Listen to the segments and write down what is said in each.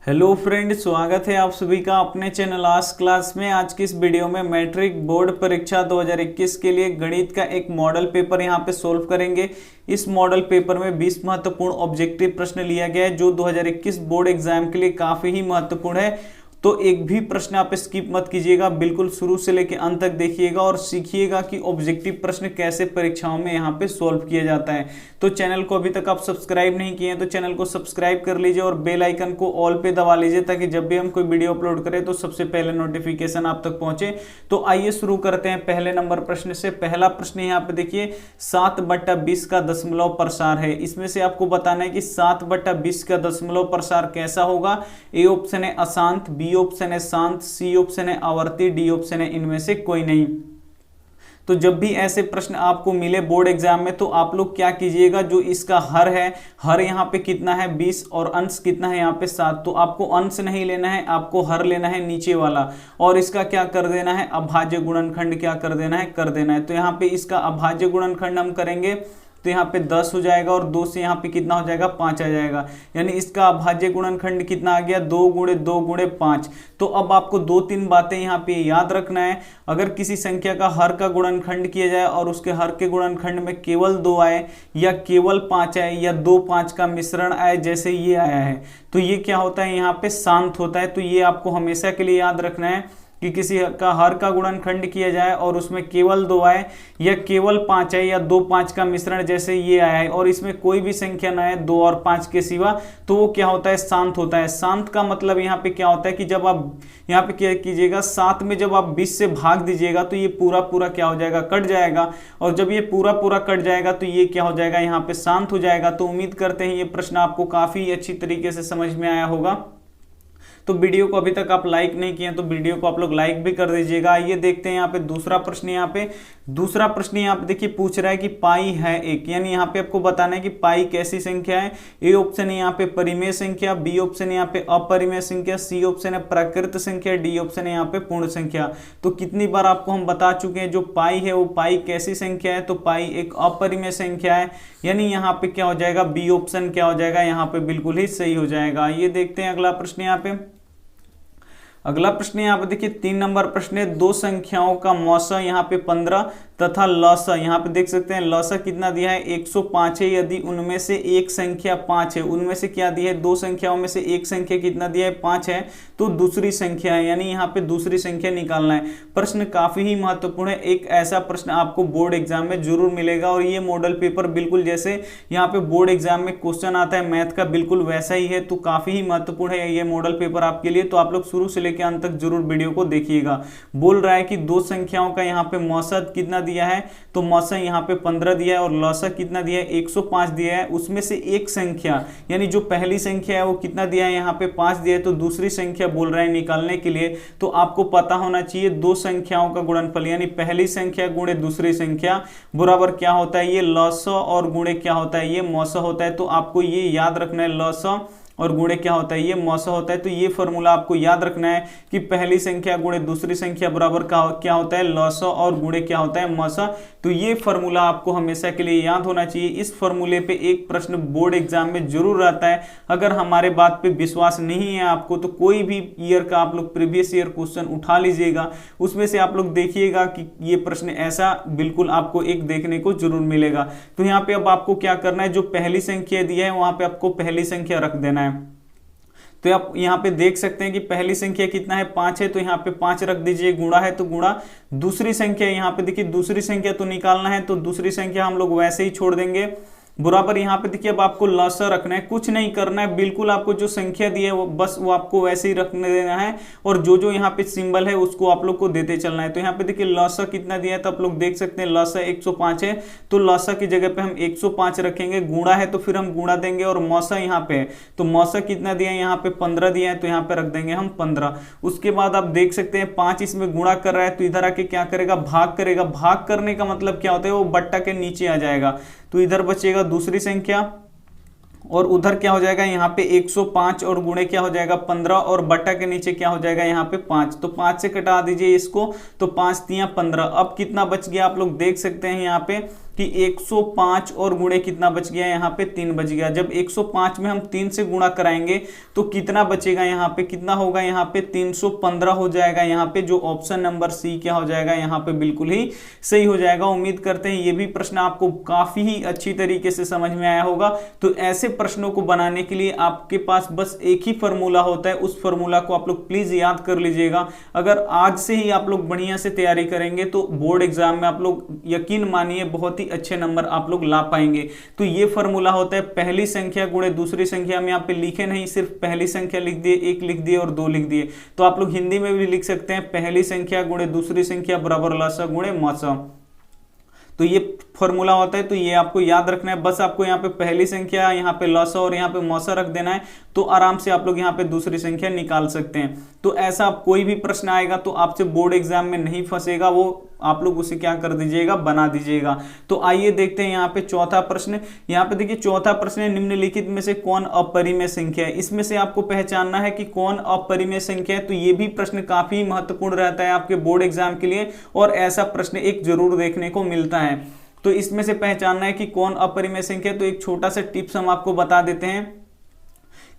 Hello friend, स्वागत है आप सभी का अपने चैनल आज क्लास में। आज की इस वीडियो में मैट्रिक बोर्ड परीक्षा 2021 के लिए गणित का एक मॉडल पेपर यहां पे सोल्व करेंगे। इस मॉडल पेपर में 20 महत्वपूर्ण ऑब्जेक्टिव प्रश्न लिया गया है जो 2021 बोर्ड एग्जाम के लिए काफी ही महत्वपूर्ण है। तो एक भी प्रश्न आप स्किप मत कीजिएगा, बिल्कुल शुरू से लेकर अंत तक देखिएगा और सीखिएगा कि ऑब्जेक्टिव प्रश्न कैसे परीक्षाओं में यहाँ पे सॉल्व किया जाता है। तो चैनल को अभी तक आप सब्सक्राइब नहीं किए हैं तो चैनल को सब्सक्राइब कर लीजिए और बेल आइकन को ऑल पे दबा लीजिए ताकि जब भी हम कोई वीडियो अपलोड करें तो सबसे पहले नोटिफिकेशन आप तक पहुंचे। तो आइए शुरू करते हैं पहले नंबर प्रश्न से। पहला प्रश्न यहाँ पे देखिए, 7/20 का दशमलव प्रसार है। इसमें से आपको बताना है कि 7/20 का दशमलव प्रसार कैसा होगा। ए ऑप्शन है अशांत, बी ऑप्शन है शांत, सी ऑप्शन है आवर्ती, डी ऑप्शन है इनमें से कोई नहीं। तो जब भी ऐसे प्रश्न आपको मिले बोर्ड एग्जाम में तो आप लोग क्या कीजिएगा, जो इसका हर है, हर यहाँ पे कितना है 20 और अंश कितना है यहाँ पे 7, तो आपको अंश नहीं लेना है, आपको हर लेना है नीचे वाला और इसका क्या कर देना है, अभाज्य गुणनखंड क्या कर देना है, कर देना है। तो यहाँ पे इसका अभाज्य गुणनखंड हम करेंगे तो यहाँ पे 10 हो जाएगा और 2 से यहाँ पे कितना हो जाएगा, 5 आ जाएगा। यानी इसका अभाज्य गुणनखंड कितना आ गया, 2 गुणे 2 गुणे 5। तो अब आपको 2-3 बातें यहाँ पे याद रखना है। अगर किसी संख्या का हर का गुणनखंड किया जाए और उसके हर के गुणनखंड में केवल 2 आए या केवल 5 आए या 2-5 का मिश्रण आए, जैसे ये आया है, तो ये क्या होता है, यहाँ पे शांत होता है। तो ये आपको हमेशा के लिए याद रखना है कि किसी का हर का गुणनखंड किया जाए और उसमें केवल 2 आए या केवल 5 आए या 2-5 का मिश्रण जैसे ये आया है और इसमें कोई भी संख्या ना आए 2 और 5 के सिवा, तो वो क्या होता है, शांत होता है। शांत का मतलब यहाँ पे क्या होता है कि जब आप यहाँ पे क्या कीजिएगा, 7 में जब आप 20 से भाग दीजिएगा तो ये पूरा पूरा क्या हो जाएगा, कट जाएगा। और जब ये पूरा पूरा कट जाएगा तो ये क्या हो जाएगा, यहाँ पे शांत हो जाएगा। तो उम्मीद करते हैं ये प्रश्न आपको काफी अच्छी तरीके से समझ में आया होगा। तो वीडियो को अभी तक आप लाइक नहीं किए तो वीडियो को आप लोग लाइक भी कर दीजिएगा। ये देखते हैं यहाँ पे दूसरा प्रश्न। यहाँ पे देखिए पूछ रहा है कि पाई है 1, यानी यहाँ पे आपको बताना है कि पाई कैसी संख्या है। ए ऑप्शन है यहाँ पे परिमेय संख्या, बी ऑप्शन है यहाँ पे अपरिमेय संख्या, सी ऑप्शन है प्राकृत संख्या, डी ऑप्शन है यहाँ पे पूर्ण संख्या। तो कितनी बार आपको हम बता चुके हैं, जो पाई है वो पाई कैसी संख्या है, तो पाई एक अपरिमेय संख्या है। यानी यहाँ पे क्या हो जाएगा, बी ऑप्शन क्या हो जाएगा, यहाँ पे बिल्कुल ही सही हो जाएगा। ये देखते हैं अगला प्रश्न। अगला प्रश्न यहाँ पे देखिए 3 नंबर प्रश्न है, 2 संख्याओं का मौसा यहाँ पे 15 तथा लसा, यहाँ पे देख सकते हैं लसा कितना दिया है, 105 है। यदि उनमें से एक संख्या 5 है, उनमें से क्या दिया है, 2 संख्याओं में से एक संख्या कितना दिया है, 5 है, तो दूसरी संख्या है, यानी यहाँ पे दूसरी संख्या निकालना है। प्रश्न काफी ही महत्वपूर्ण है, एक ऐसा प्रश्न आपको बोर्ड एग्जाम में जरूर मिलेगा और ये मॉडल पेपर बिल्कुल जैसे यहाँ पे बोर्ड एग्जाम में क्वेश्चन आता है मैथ का, बिल्कुल वैसा ही है। तो काफी ही महत्वपूर्ण है ये मॉडल पेपर आपके लिए। तो आप लोग शुरू से लेकर अंत तक जरूर वीडियो को देखिएगा। बोल रहा है कि 2 संख्याओं का यहाँ पे मौसा कितना दिया है, तो मौसा यहाँ पे 15 दिया है और लौसा कितना दिया है, 105 दिया है। उसमें से एक संख्या यानी जो पहली संख्या है वो कितना दिया है, यहाँ पे 5 दिया है। तो दूसरी संख्या बोल रहा है निकालने के लिए, तो आपको पता होना चाहिए 2 संख्याओं का गुणनफल यानी पहली संख्या गुणे दूसरी संख्या बराबर क्या होता है, ये लौसा और गुणे क्या होता है, ये मौसा होता है। तो आपको ये याद रखना है, लौसा और गुणे क्या होता है, ये मौसा होता है। तो ये फॉर्मूला आपको याद रखना है कि पहली संख्या गुणे दूसरी संख्या बराबर क्या होता है, लौसा और गुणे क्या होता है, मौसा। तो ये फॉर्मूला आपको हमेशा के लिए याद होना चाहिए। इस फॉर्मूले पे एक प्रश्न बोर्ड एग्जाम में जरूर आता है। अगर हमारे बात पे विश्वास नहीं है आपको तो कोई भी ईयर का आप लोग प्रीवियस ईयर क्वेश्चन उठा लीजिएगा, उसमें से आप लोग देखिएगा कि ये प्रश्न ऐसा बिल्कुल आपको एक देखने को जरूर मिलेगा। तो यहाँ पे अब आपको क्या करना है, जो पहली संख्या दी है वहां पे आपको पहली संख्या रख देना है। तो आप यहाँ पे देख सकते हैं कि पहली संख्या कितना है, 5 है, तो यहाँ पे 5 रख दीजिए। गुणा है तो गुणा, दूसरी संख्या यहाँ पे देखिए दूसरी संख्या तो निकालना है, तो दूसरी संख्या हम लोग वैसे ही छोड़ देंगे बराबर। यहाँ पे देखिए अब आपको लसा रखना है, कुछ नहीं करना है, बिल्कुल आपको जो संख्या दी है वो बस वो आपको वैसे ही रखने देना है और जो जो यहाँ पे सिंबल है उसको आप लोग को देते चलना है। तो यहाँ पे देखिए लसा कितना दिया है, तो आप लोग देख सकते हैं लसा 105 है, तो लसा की जगह पे हम 105 रखेंगे। गुणा है तो फिर हम गुणा देंगे और मौसा यहाँ पे है, तो मौसा कितना दिया है, यहाँ पे 15 दिया है, तो यहाँ पे रख देंगे हम 15। उसके बाद आप देख सकते हैं 5 इसमें गुणा कर रहा है तो इधर आके क्या करेगा, भाग करेगा। भाग करने का मतलब क्या होता है, वो बट्टा के नीचे आ जाएगा, तो इधर बचेगा दूसरी संख्या और उधर क्या हो जाएगा, यहाँ पे 105 और गुणे क्या हो जाएगा 15 और बट्टा के नीचे क्या हो जाएगा यहाँ पे 5। तो 5 से कटा दीजिए इसको, तो 5 तिया 15। अब कितना बच गया आप लोग देख सकते हैं यहाँ पे कि 105 और गुणे कितना बच गया, यहाँ पे 3 बच गया। जब 105 में हम 3 से गुणा कराएंगे तो कितना बचेगा, यहाँ पे कितना होगा, यहाँ पे 315 हो जाएगा। यहाँ पे जो ऑप्शन नंबर सी क्या हो जाएगा, यहाँ पे बिल्कुल ही सही हो जाएगा। उम्मीद करते हैं ये भी प्रश्न आपको काफी ही अच्छी तरीके से समझ में आया होगा। तो ऐसे प्रश्नों को बनाने के लिए आपके पास बस एक ही फॉर्मूला होता है, उस फॉर्मूला को आप लोग प्लीज याद कर लीजिएगा। अगर आज से ही आप लोग बढ़िया से तैयारी करेंगे तो बोर्ड एग्जाम में आप लोग यकीन मानिए बहुत ही अच्छे नंबर आप लोग ला पाएंगे। तो ये फॉर्मूला होता है पहली संख्या गुणे दूसरी संख्या। में यहाँ पे लिखे नहीं, सिर्फ पहली संख्या लिख दिए, 1 लिख दिए और 2 लिख दिए। तो आप लोग हिंदी में भी लिख सकते हैं पहली संख्या गुणे दूसरी संख्या बराबर लसा गुणे मसा। तो ये फॉर्मूला होता है, तो ये आपको याद रखना है। बस आपको यहाँ पे पहली संख्या, यहाँ पे लसा और यहाँ पे मौसा रख देना है, तो आराम से आप लोग यहाँ पे दूसरी संख्या निकाल सकते हैं। तो ऐसा कोई भी प्रश्न आएगा तो आपसे बोर्ड एग्जाम में नहीं फंसेगा, वो आप लोग उसे क्या कर दीजिएगा, बना दीजिएगा। तो आइए देखते हैं यहाँ पे चौथा प्रश्न। यहाँ पे देखिए चौथा प्रश्न है, निम्नलिखित में से कौन अपरिमेय संख्या है। इसमें से आपको पहचानना है कि कौन अपरिमेय संख्या है। तो ये भी प्रश्न काफी महत्वपूर्ण रहता है आपके बोर्ड एग्जाम के लिए, और ऐसा प्रश्न एक जरूर देखने को मिलता है। तो इसमें से पहचानना है कि कौन अपरिमेय संख्या है। तो एक छोटा सा टिप्स हम आपको बता देते हैं।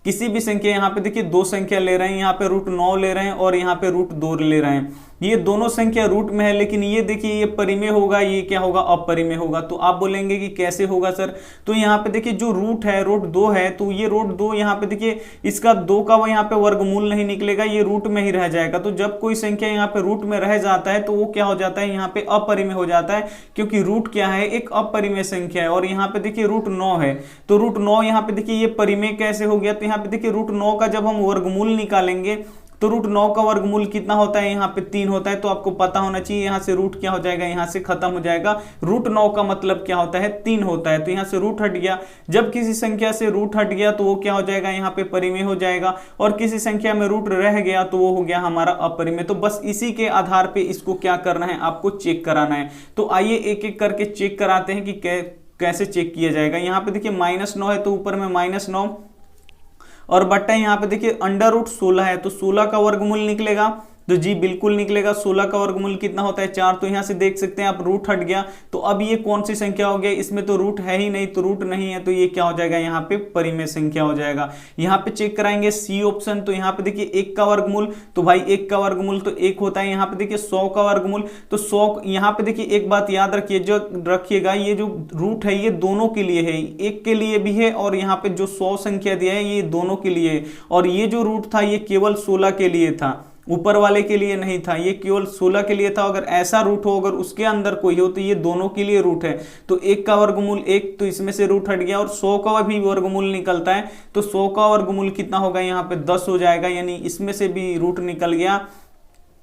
किसी भी संख्या, यहाँ पे देखिए 2 संख्या ले रहे हैं, यहाँ पे √9 ले रहे हैं और यहाँ पे √2 ले रहे हैं। ये दोनों संख्या रूट में है, लेकिन ये देखिए ये परिमेय होगा, ये क्या होगा, अपरिमेय होगा। तो आप बोलेंगे कि कैसे होगा सर। तो यहाँ पे देखिए जो रूट है, √2 है, तो ये √2 यहाँ पे देखिए इसका 2 का वो यहाँ पे वर्गमूल नहीं निकलेगा, ये रूट में ही रह जाएगा। तो जब कोई संख्या यहाँ पे रूट में रह जाता है तो वो क्या हो जाता है, यहाँ पे अपरिमेय हो जाता है, क्योंकि रूट क्या है, एक अपरिमेय संख्या है। और यहाँ पे देखिए √9 है, तो √9 यहाँ पे देखिए ये परिमेय कैसे हो गया। तो यहाँ पे देखिए √9 का जब हम वर्गमूल निकालेंगे तो √9 का वर्गमूल कितना होता है, यहाँ पे 3 होता है। तो आपको पता होना चाहिए यहाँ से रूट क्या हो जाएगा, यहाँ से खत्म हो जाएगा। √9 का मतलब क्या होता है, 3 होता है। तो यहाँ से रूट हट गया। जब किसी संख्या से रूट हट गया तो वो क्या हो जाएगा, यहाँ पे परिमेय हो जाएगा। और किसी संख्या में रूट रह गया तो वो हो गया हमारा अपरिमेय। तो बस इसी के आधार पे इसको क्या करना है, आपको चेक कराना है। तो आइए एक एक करके चेक कराते हैं कि कैसे चेक किया जाएगा। यहाँ पे देखिए -9 है तो ऊपर में -9 और बट्टा यहाँ पे देखिए √16 है, तो 16 का वर्गमूल निकलेगा। तो जी बिल्कुल निकलेगा। 16 का वर्गमूल कितना होता है, 4। तो यहाँ से देख सकते हैं आप रूट हट गया। तो अब ये कौन सी संख्या हो गया, इसमें तो रूट है ही नहीं, तो रूट नहीं है, तो ये क्या हो जाएगा, यहाँ पे परिमेय संख्या हो जाएगा। यहाँ पे चेक कराएंगे सी ऑप्शन। तो यहाँ पे देखिए 1 का वर्गमूल, तो भाई 1 का वर्गमूल तो 1 होता है। यहाँ पे देखिए 100 का वर्गमूल, तो 100। यहाँ पे देखिए एक बात याद रखिए, जो रखिएगा ये जो रूट है ये दोनों के लिए है, 1 के लिए भी है और यहाँ पे जो 100 संख्या दिया है ये दोनों के लिए है। और ये जो रूट था ये केवल 16 के लिए था, ऊपर वाले के लिए नहीं था, ये केवल 16 के लिए था। अगर ऐसा रूट हो, अगर उसके अंदर कोई हो, तो ये दोनों के लिए रूट है। तो 1 का वर्गमूल 1, तो इसमें से रूट हट गया। और 100 का भी वर्गमूल निकलता है, तो 100 का वर्गमूल कितना होगा, यहाँ पे 10 हो जाएगा, यानी इसमें से भी रूट निकल गया।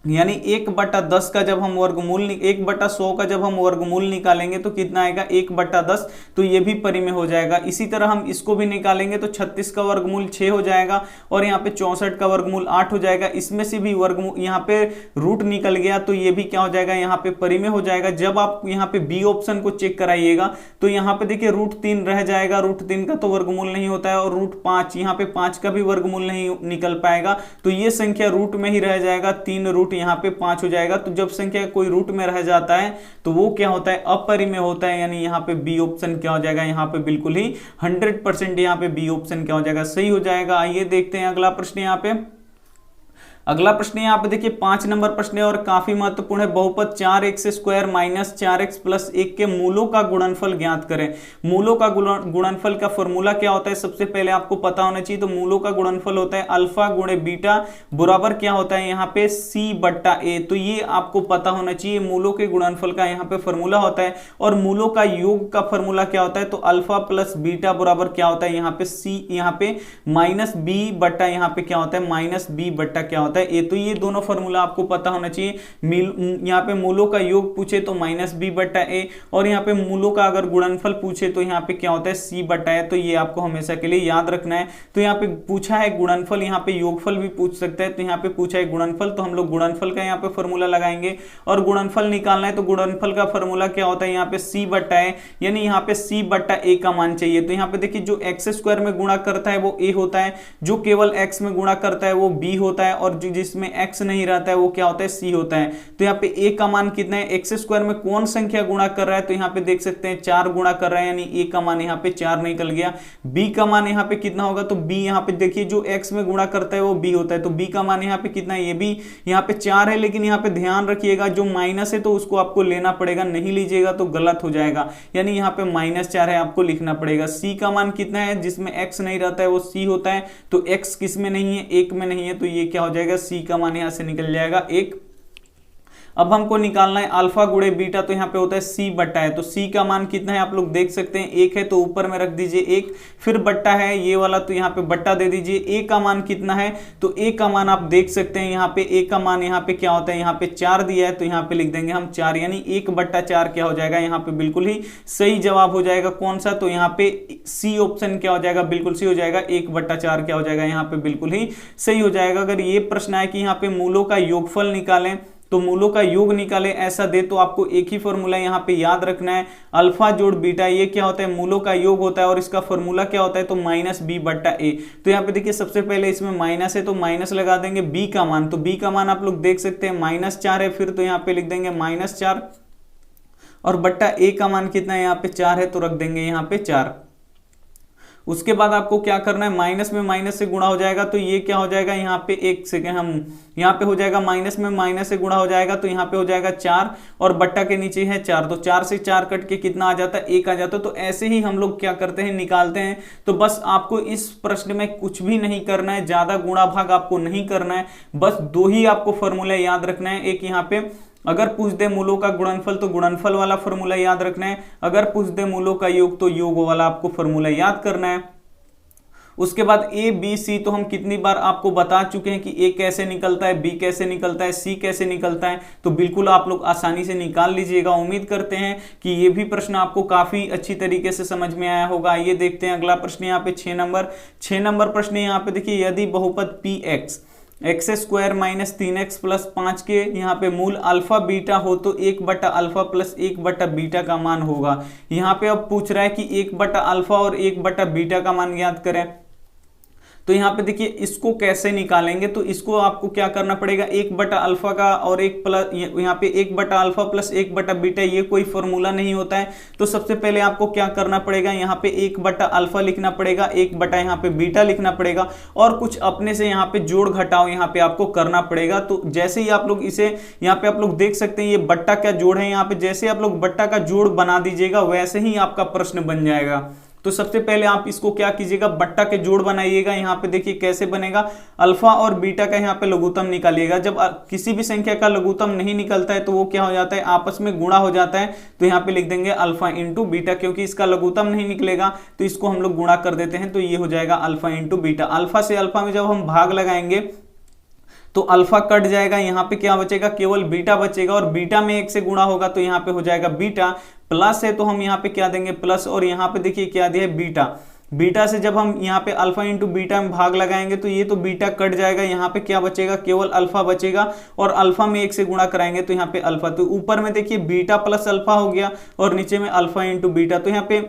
यानी 1/10 का जब हम वर्गमूल 1/100 का जब हम वर्गमूल निकालेंगे तो कितना आएगा, 1/10। तो ये भी परिमेय हो जाएगा। इसी तरह हम इसको भी निकालेंगे तो 36 का वर्गमूल 6 हो जाएगा और यहाँ पे 64 का वर्गमूल 8 हो जाएगा। इसमें से भी वर्गमूल यहाँ पे रूट निकल गया, तो ये भी क्या हो जाएगा, यहाँ पे परिमेय हो जाएगा। जब आप यहाँ पे बी ऑप्शन को चेक कराइएगा तो यहाँ पे देखिए √3 रह जाएगा, √3 का तो वर्गमूल नहीं होता है। और √5, यहाँ पे 5 का भी वर्गमूल नहीं निकल पाएगा, तो ये संख्या रूट में ही रह जाएगा। 3 रूट यहाँ पे 5 हो जाएगा। तो जब संख्या कोई रूट में रह जाता है तो वो क्या होता है, अपरिमेय होता है। यानी यहाँ पे बी ऑप्शन क्या हो जाएगा, यहाँ पे बिल्कुल ही 100% यहाँ पे बी ऑप्शन क्या हो जाएगा, सही हो जाएगा। आइए देखते हैं अगला प्रश्न। यहाँ पे अगला प्रश्न यहाँ पे देखिए 5 नंबर प्रश्न है और काफी महत्वपूर्ण है। बहुपद 4x² - 4x + 1 के मूलों का गुणनफल ज्ञात करें। मूलों का गुणनफल का फॉर्मूला क्या होता है, सबसे पहले आपको पता होना चाहिए। तो मूलों का गुणनफल होता है अल्फा गुणे बीटा बराबर क्या होता है, यहाँ पे c/a। तो ये आपको पता होना चाहिए, मूलों के गुणनफल का यहाँ पे फॉर्मूला होता है। और मूलों का योग का फॉर्मूला क्या होता है, तो अल्फा प्लस बीटा बराबर क्या होता है, यहाँ पे c, यहाँ पे -b/ यहाँ पे क्या होता है, -b/ क्या होता है ए। तो ये दोनों फॉर्मूला आपको पता होना चाहिए। यहाँ पे मूलों का योग पूछे तो -b/a, और यहाँ पे मूलों का अगर गुणनफल पूछे तो यहाँ पे क्या होता है, c/a। तो ये आपको हमेशा के लिए याद रखना है। तो यहाँ पे पूछा है गुणनफल, यहाँ पे योगफल भी पूछ सकता है। तो यहाँ पे पूछा है गुणनफल, तो हम लोग गुणनफल का यहाँ पे फॉर्मूला लगाएंगे। और गुणनफल निकालना है तो गुणनफल का फॉर्मूला क्या होता है, यहाँ पे c/a, यानी यहाँ पे c/a का मान चाहिए। तो यहाँ पे देखिए जो x² में गुणा करता है वो a होता है, जो केवल x में गुणा करता है वो b होता है, और जिसमें x नहीं रहता है वो क्या होता है, c होता है। तो यहाँ पे a का मान कितना है, एक्स स्क्वायर में कौन संख्या गुणा कर रहा है, तो यहाँ पे देख सकते हैं 4 गुणा कर रहा है, यानी a का मान यहाँ पे 4 निकल गया। b का मान यहाँ पे कितना होगा, तो b यहाँ पे देखिए जो x में गुणा करता है वो b होता है, तो b का मान यहाँ पे कितना है, ये भी यहाँ पे 4 है, लेकिन यहाँ पे ध्यान रखिएगा जो माइनस है तो उसको आपको लेना पड़ेगा, नहीं लीजिएगा तो गलत हो जाएगा, यानी यहाँ पे -4 है, आपको लिखना पड़ेगा। c का मान कितना है, जिसमें x नहीं रहता है वो c होता है, तो x किस में नहीं है, 1 में नहीं है, तो ये क्या हो जाएगा, c का मान यहाँ से निकल जाएगा 1। अब हमको निकालना है अल्फा गुणे बीटा, तो यहाँ पे होता है c बट्टा है, तो c का मान कितना है आप लोग देख सकते हैं 1 है, तो ऊपर में रख दीजिए 1, फिर बट्टा है ये वाला, तो यहाँ पे बट्टा दे दीजिए। a का मान कितना है, तो a का मान आप देख सकते हैं यहाँ पे a का मान यहाँ पे क्या होता है, यहाँ पे 4 दिया है, तो यहाँ पे लिख देंगे हम 4, यानी 1/4 क्या हो जाएगा, यहाँ पे बिल्कुल ही सही जवाब हो जाएगा। कौन सा, तो यहाँ पे सी ऑप्शन क्या हो जाएगा, बिल्कुल सही हो जाएगा, 1/4 क्या हो जाएगा, यहाँ पे बिल्कुल ही सही हो जाएगा। अगर ये प्रश्न है कि यहाँ पे मूलों का योगफल निकालें, तो मूलों का योग निकालें ऐसा दे, तो आपको एक ही फॉर्मूला यहाँ पे याद रखना है, अल्फा जोड़ बीटा, ये क्या होता है, मूलों का योग होता है, और इसका फॉर्मूला क्या होता है, तो -b/a। तो यहाँ पे देखिए सबसे पहले इसमें माइनस है तो माइनस लगा देंगे, b का मान, तो b का मान आप लोग देख सकते हैं -4 है, फिर तो यहाँ पे लिख देंगे -4, और बट्टा a का मान कितना है, यहाँ पे 4 है, तो रख देंगे यहाँ पे 4। उसके बाद आपको क्या करना है, माइनस में माइनस से गुणा हो जाएगा, तो ये क्या हो जाएगा, यहाँ पे एक सेकेंड, हम यहाँ पे हो जाएगा माइनस में माइनस से गुणा हो जाएगा, तो यहाँ पे हो जाएगा 4, और बट्टा के नीचे है 4, तो 4 से 4 कट के कितना आ जाता है, 1 आ जाता है। तो ऐसे ही हम लोग क्या करते हैं, निकालते हैं। तो बस आपको इस प्रश्न में कुछ भी नहीं करना है, ज्यादा गुणा भाग आपको नहीं करना है, बस 2 ही आपको फॉर्मूला याद रखना है। एक यहाँ पे अगर पूछ दे मूलों का गुणनफल, तो गुणनफल वाला फॉर्मूला याद रखना है, अगर पूछ दे मूलों का योग, तो योग वाला आपको फॉर्मूला याद करना है। उसके बाद ए बी सी, तो हम कितनी बार आपको बता चुके हैं कि ए कैसे निकलता है, बी कैसे निकलता है, सी कैसे निकलता है, तो बिल्कुल आप लोग आसानी से निकाल लीजिएगा। उम्मीद करते हैं कि ये भी प्रश्न आपको काफी अच्छी तरीके से समझ में आया होगा। आइए देखते हैं अगला प्रश्न, यहाँ पे 6 नंबर प्रश्न। यहाँ पे देखिए, यदि बहुपद पी एक्स x² - 3x + 5 के यहाँ पे मूल अल्फा बीटा हो, तो 1/α + 1/बीटा का मान होगा। यहाँ पे अब पूछ रहा है कि 1/α और 1/बीटा का मान ज्ञात करें। तो यहाँ पे देखिए इसको कैसे निकालेंगे, तो इसको आपको क्या करना पड़ेगा, 1/α का और यहाँ पे 1/α + 1/बीटा, ये कोई फॉर्मूला नहीं होता है। तो सबसे पहले आपको क्या करना पड़ेगा, यहाँ पे 1/α लिखना पड़ेगा, 1/ यहाँ पे बीटा लिखना पड़ेगा, और कुछ अपने से यहाँ पे जोड़ घटाओ यहाँ पे आपको करना पड़ेगा। तो जैसे ही आप लोग इसे यहाँ पे आप लोग देख सकते हैं, ये बट्टा का जोड़ है, यहाँ पे जैसे आप लोग बट्टा का जोड़ बना दीजिएगा वैसे ही आपका प्रश्न बन जाएगा। तो सबसे पहले आप इसको क्या कीजिएगा, बट्टा के जोड़ बनाइएगा। यहाँ पे देखिए कैसे बनेगा, अल्फा और बीटा का यहाँ पे लघुत्तम निकालिएगा। जब किसी भी संख्या का लघुत्तम नहीं निकलता है तो वो क्या हो जाता है, आपस में गुणा हो जाता है। तो यहाँ पे लिख देंगे अल्फा इंटू बीटा, क्योंकि इसका लघुत्तम नहीं निकलेगा तो इसको हम लोग गुणा कर देते हैं, तो ये हो जाएगा अल्फा इंटू बीटा। अल्फा से अल्फा में जब हम भाग लगाएंगे तो अल्फा कट जाएगा, यहाँ पे क्या बचेगा, केवल बीटा बचेगा, और बीटा में 1 से गुणा होगा तो यहाँ पे हो जाएगा बीटा। प्लस है तो हम यहाँ पे क्या देंगे प्लस, और यहाँ पे देखिए क्या दिया है बीटा। बीटा से जब हम यहाँ पे अल्फा इंटू बीटा में भाग लगाएंगे तो ये तो बीटा कट जाएगा, यहाँ पे क्या बचेगा, केवल अल्फा बचेगा, और अल्फा में 1 से गुणा कराएंगे तो यहाँ पे अल्फा। तो ऊपर में देखिए बीटा प्लस अल्फा हो गया, और नीचे में अल्फा इंटू बीटा। तो यहाँ पे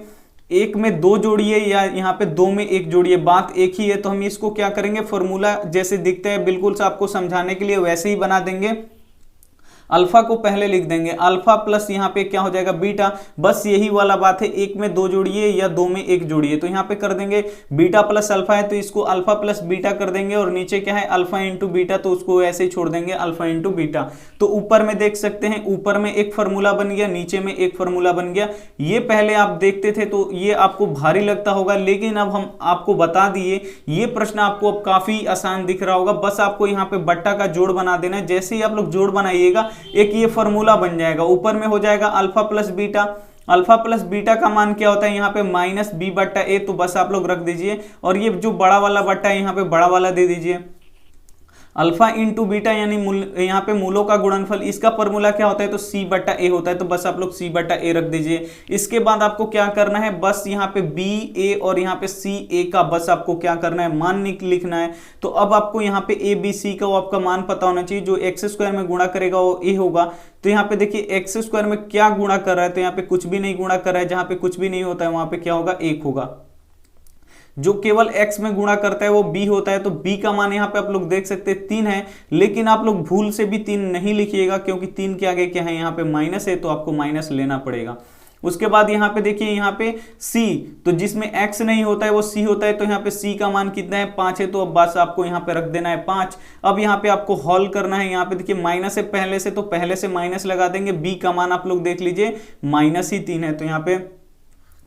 1 में 2 जोड़िए या यहाँ पे 2 में 1 जोड़िए, बात एक ही है। तो हम इसको क्या करेंगे, फॉर्मूला जैसे दिखता है बिल्कुल से आपको समझाने के लिए वैसे ही बना देंगे। अल्फा को पहले लिख देंगे, अल्फा प्लस यहाँ पे क्या हो जाएगा बीटा, बस यही वाला बात है, 1 में 2 जोड़िए या 2 में 1 जोड़िए। तो यहाँ पे कर देंगे बीटा प्लस अल्फा है तो इसको अल्फा प्लस बीटा कर देंगे, और नीचे क्या है अल्फा इंटू बीटा, तो उसको ऐसे ही छोड़ देंगे अल्फा इंटू बीटा। तो ऊपर में देख सकते हैं, ऊपर में एक फार्मूला बन गया, नीचे में एक फार्मूला बन गया। ये पहले आप देखते थे तो ये आपको भारी लगता होगा, लेकिन अब हम आपको बता दिए, ये प्रश्न आपको अब काफी आसान दिख रहा होगा। बस आपको यहाँ पे बट्टा का जोड़ बना देना है। जैसे ही आप लोग जोड़ बनाइएगा एक ये फॉर्मूला बन जाएगा, ऊपर में हो जाएगा alpha plus beta. Alpha plus beta का मान क्या होता है, यहाँ पे -b/a, तो बस आप लोग रख दीजिए, और ये जो बड़ा वाला बट्टा है यहाँ पे बड़ा वाला दे दीजिए। अल्फा इंटू बीटा यानी यहाँ पे मूलों का गुणनफल, इसका फॉर्मूला क्या होता है, तो c/a होता है, तो बस आप लोग c/a रख दीजिए। इसके बाद आपको क्या करना है, बस यहाँ पे b a और यहाँ पे c a का बस आपको क्या करना है, मान लिखना है। तो अब आपको यहाँ पे a b c का वो आपका मान पता होना चाहिए। जो x² में गुणा करेगा वो a होगा। तो यहाँ पे देखिए x² में क्या गुणा कर रहा है, तो यहाँ पे कुछ भी नहीं गुणा कर रहा है, जहां पे कुछ भी नहीं होता है वहां पे क्या होगा, 1 होगा। जो केवल x में गुणा करता है वो b होता है। तो b का मान यहाँ पे आप लोग देख सकते हैं 3 है, लेकिन आप लोग भूल से भी 3 नहीं लिखिएगा, क्योंकि 3 के आगे क्या है, यहाँ पे माइनस है, तो आपको माइनस लेना पड़ेगा। उसके बाद यहाँ पे देखिए, यहाँ पे c, तो जिसमें x नहीं होता है वो c होता है, तो यहाँ पे c का मान कितना है, 5 है, तो अब बस आपको यहाँ पे रख देना है 5। अब यहाँ पे आपको हॉल करना है। यहाँ पे देखिए माइनस है पहले से, तो पहले से माइनस लगा देंगे। b का मान आप लोग देख लीजिए माइनस ही 3 है, तो यहाँ पे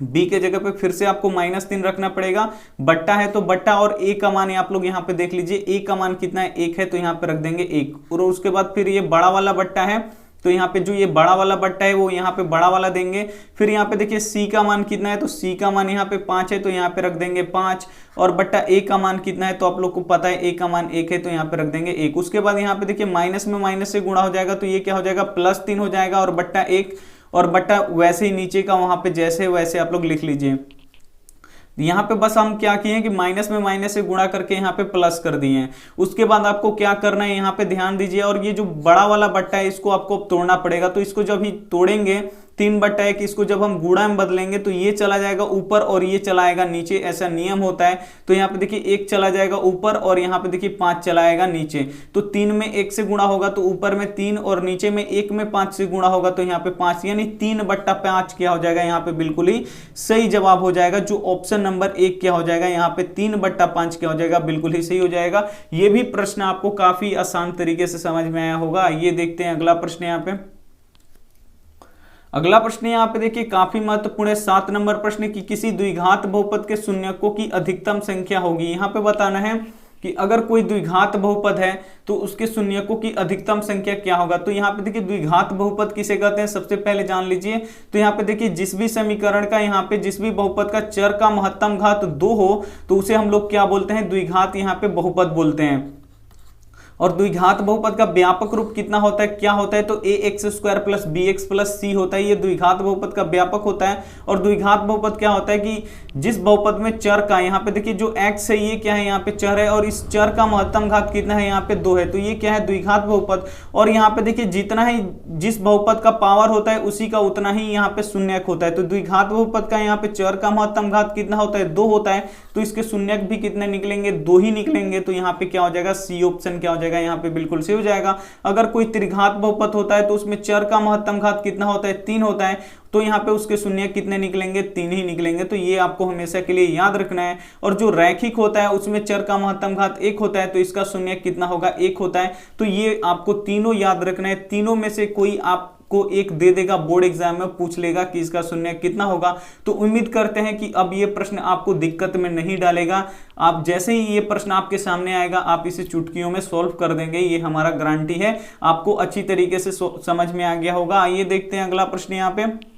b के जगह पे फिर से आपको -3 रखना पड़ेगा। बट्टा है तो बट्टा, और a का मान आप लोग यहाँ पे देख लीजिए, a का मान कितना है, 1 है, तो यहाँ पे रख देंगे 1। और उसके बाद फिर ये बड़ा वाला बट्टा है, तो यहाँ पे जो ये बड़ा वाला बट्टा है वो यहाँ पे बड़ा वाला देंगे। फिर यहाँ पे देखिए c का मान कितना है, तो c का मान यहाँ पे 5 है, तो यहाँ पे रख देंगे 5। और बट्टा a का मान कितना है, तो आप लोग को पता है a का मान 1 है, तो यहाँ पे रख देंगे 1। उसके बाद यहाँ पे देखिए माइनस में माइनस से गुणा हो जाएगा, तो ये क्या हो जाएगा, +3 हो जाएगा, और बट्टा 1, और बट्टा वैसे ही नीचे का वहां पे जैसे वैसे आप लोग लिख लीजिए। यहाँ पे बस हम क्या किए हैं कि माइनस में माइनस से गुणा करके यहाँ पे प्लस कर दिए हैं। उसके बाद आपको क्या करना है, यहाँ पे ध्यान दीजिए, और ये जो बड़ा वाला बट्टा है इसको आपको तोड़ना पड़ेगा। तो इसको जब ही तोड़ेंगे 3/1, इसको जब हम गुणा में बदलेंगे तो ये चला जाएगा ऊपर और ये चला आएगा नीचे, ऐसा नियम होता है। तो यहाँ पे देखिए 1 चला जाएगा ऊपर और यहाँ पे देखिए 5 चला आएगा नीचे। तो 3 में 1 से गुणा होगा तो ऊपर में 3 और नीचे में 1 में 5 से गुणा होगा तो यहाँ पे 5, यानी 3/5 क्या हो जाएगा, यहाँ पे बिल्कुल ही सही जवाब हो जाएगा। जो ऑप्शन नंबर 1 क्या हो जाएगा, यहाँ पे 3/5 क्या हो जाएगा, बिल्कुल ही सही हो जाएगा। ये भी प्रश्न आपको काफी आसान तरीके से समझ में आया होगा। ये देखते हैं अगला प्रश्न। यहाँ पे अगला प्रश्न यहाँ पे देखिए काफी महत्वपूर्ण है, 7 नंबर प्रश्न की किसी द्विघात बहुपद के शून्यकों की अधिकतम संख्या होगी। यहाँ पे बताना है कि अगर कोई द्विघात बहुपद है तो उसके शून्यकों की अधिकतम संख्या क्या होगा। तो यहाँ पे देखिए द्विघात बहुपद किसे कहते हैं, सबसे पहले जान लीजिए। तो यहाँ पे देखिए जिस भी समीकरण का, यहाँ पे जिस भी बहुपद का चर का महत्तम घात 2 हो तो उसे हम लोग क्या बोलते हैं, द्विघात यहाँ पे बहुपद बोलते हैं। और द्विघात बहुपद का व्यापक रूप कितना होता है, क्या होता है, तो ax² + bx + c होता है। ये द्विघात बहुपद का व्यापक होता है। और द्विघात बहुपद क्या होता है कि जिस बहुपद में चर का, यहाँ पे देखिए जो x है ये क्या है, यहाँ पे चर है, और इस चर का महत्तम घात कितना है, यहाँ पे 2 है, तो ये क्या है, द्विघात बहुपद। और यहाँ पे देखिए जितना ही जिस बहुपद का पावर होता है उसी का उतना ही यहाँ पे शून्यक होता है। तो द्विघात बहुपद का यहाँ पे चर का महत्तम घात कितना होता है, 2 होता है, तो इसके शून्यक भी कितने निकलेंगे, 2 ही निकलेंगे। तो यहाँ पे क्या हो जाएगा, सी ऑप्शन क्या हो जाएगा, यहाँ पे बिल्कुल सही हो जाएगा। अगर कोई त्रिघात बहुपद होता है तो उसमें चर का महत्तम घात कितना होता है, 3 होता है, तो यहाँ पे उसके शून्य कितने निकलेंगे, 3 ही निकलेंगे। तो ये आपको हमेशा के लिए याद रखना है। और जो रैखिक होता है उसमें चर का महत्तम घात 1 होता है, तो इसका शून्य कितना होगा, 1 होता है। तो ये आपको तीनों याद रखना है। तीनों में से कोई आप को एक दे देगा, बोर्ड एग्जाम में पूछ लेगा कि इसका शून्य कितना होगा। तो उम्मीद करते हैं कि अब ये प्रश्न आपको दिक्कत में नहीं डालेगा। आप जैसे ही ये प्रश्न आपके सामने आएगा आप इसे चुटकियों में सॉल्व कर देंगे, ये हमारा गारंटी है। आपको अच्छी तरीके से समझ में आ गया होगा। आइए देखते हैं अगला प्रश्न। यहाँ पे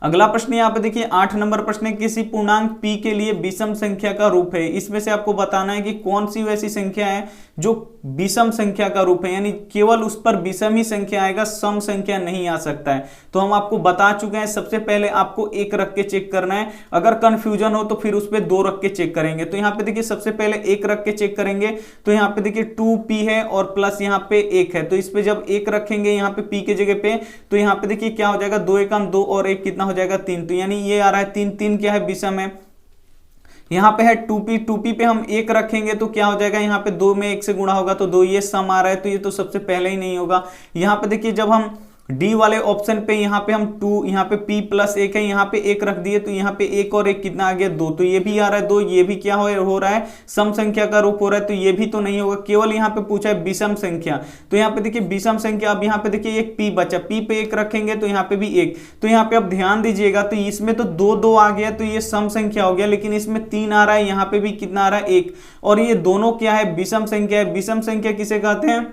अगला प्रश्न यहाँ पे देखिए 8 नंबर प्रश्न है, किसी पूर्णांक p के लिए विषम संख्या का रूप है। इसमें से आपको बताना है कि कौन सी वैसी संख्या है जो विषम संख्या का रूप है, यानी केवल उस पर विषम ही संख्या आएगा, सम संख्या नहीं आ सकता है। तो हम आपको बता चुके हैं। सबसे पहले आपको 1 रख के चेक करना है, अगर कंफ्यूजन हो तो फिर उस पर 2 रख के चेक करेंगे। तो यहाँ पे देखिए सबसे पहले 1 रख के चेक करेंगे, तो यहाँ पे देखिए 2p है और प्लस यहाँ पे 1 है, तो इस पे जब 1 रखेंगे यहाँ पे p के जगह पे, तो यहाँ पे देखिए क्या हो जाएगा, 2 एकम 2 और 1 कितना हो जाएगा, 3। तो यानी ये आ रहा है 3, 3 क्या है, विषम है। यहाँ पे है 2p पे हम 1 रखेंगे तो क्या हो जाएगा, यहाँ पे 2 में 1 से गुणा होगा तो 2, ये सम आ रहा है, तो ये तो सबसे पहले ही नहीं होगा। यहाँ पे देखिए जब हम डी वाले ऑप्शन पे यहाँ पे हम 2, यहाँ पे p + 1 है, यहाँ पे 1 रख दिए, तो यहाँ पे 1 और 1 कितना आ गया, 2। तो ये भी आ रहा है 2, ये भी क्या हो रहा है, सम संख्या का रूप हो रहा है, तो ये भी तो नहीं होगा। केवल यहाँ पे पूछा है विषम संख्या, तो यहाँ पे देखिए विषम संख्या। अब यहाँ पे देखिए एक p बचा, p पे 1 रखेंगे तो यहाँ पे भी 1। तो यहाँ पे अब ध्यान दीजिएगा, तो इसमें तो 2 2 आ गया, तो ये सम संख्या हो गया, लेकिन इसमें 3 आ रहा है, यहाँ पे भी कितना आ रहा है, 1। और ये दोनों क्या है, विषम संख्या है। विषम संख्या किसे कहते हैं,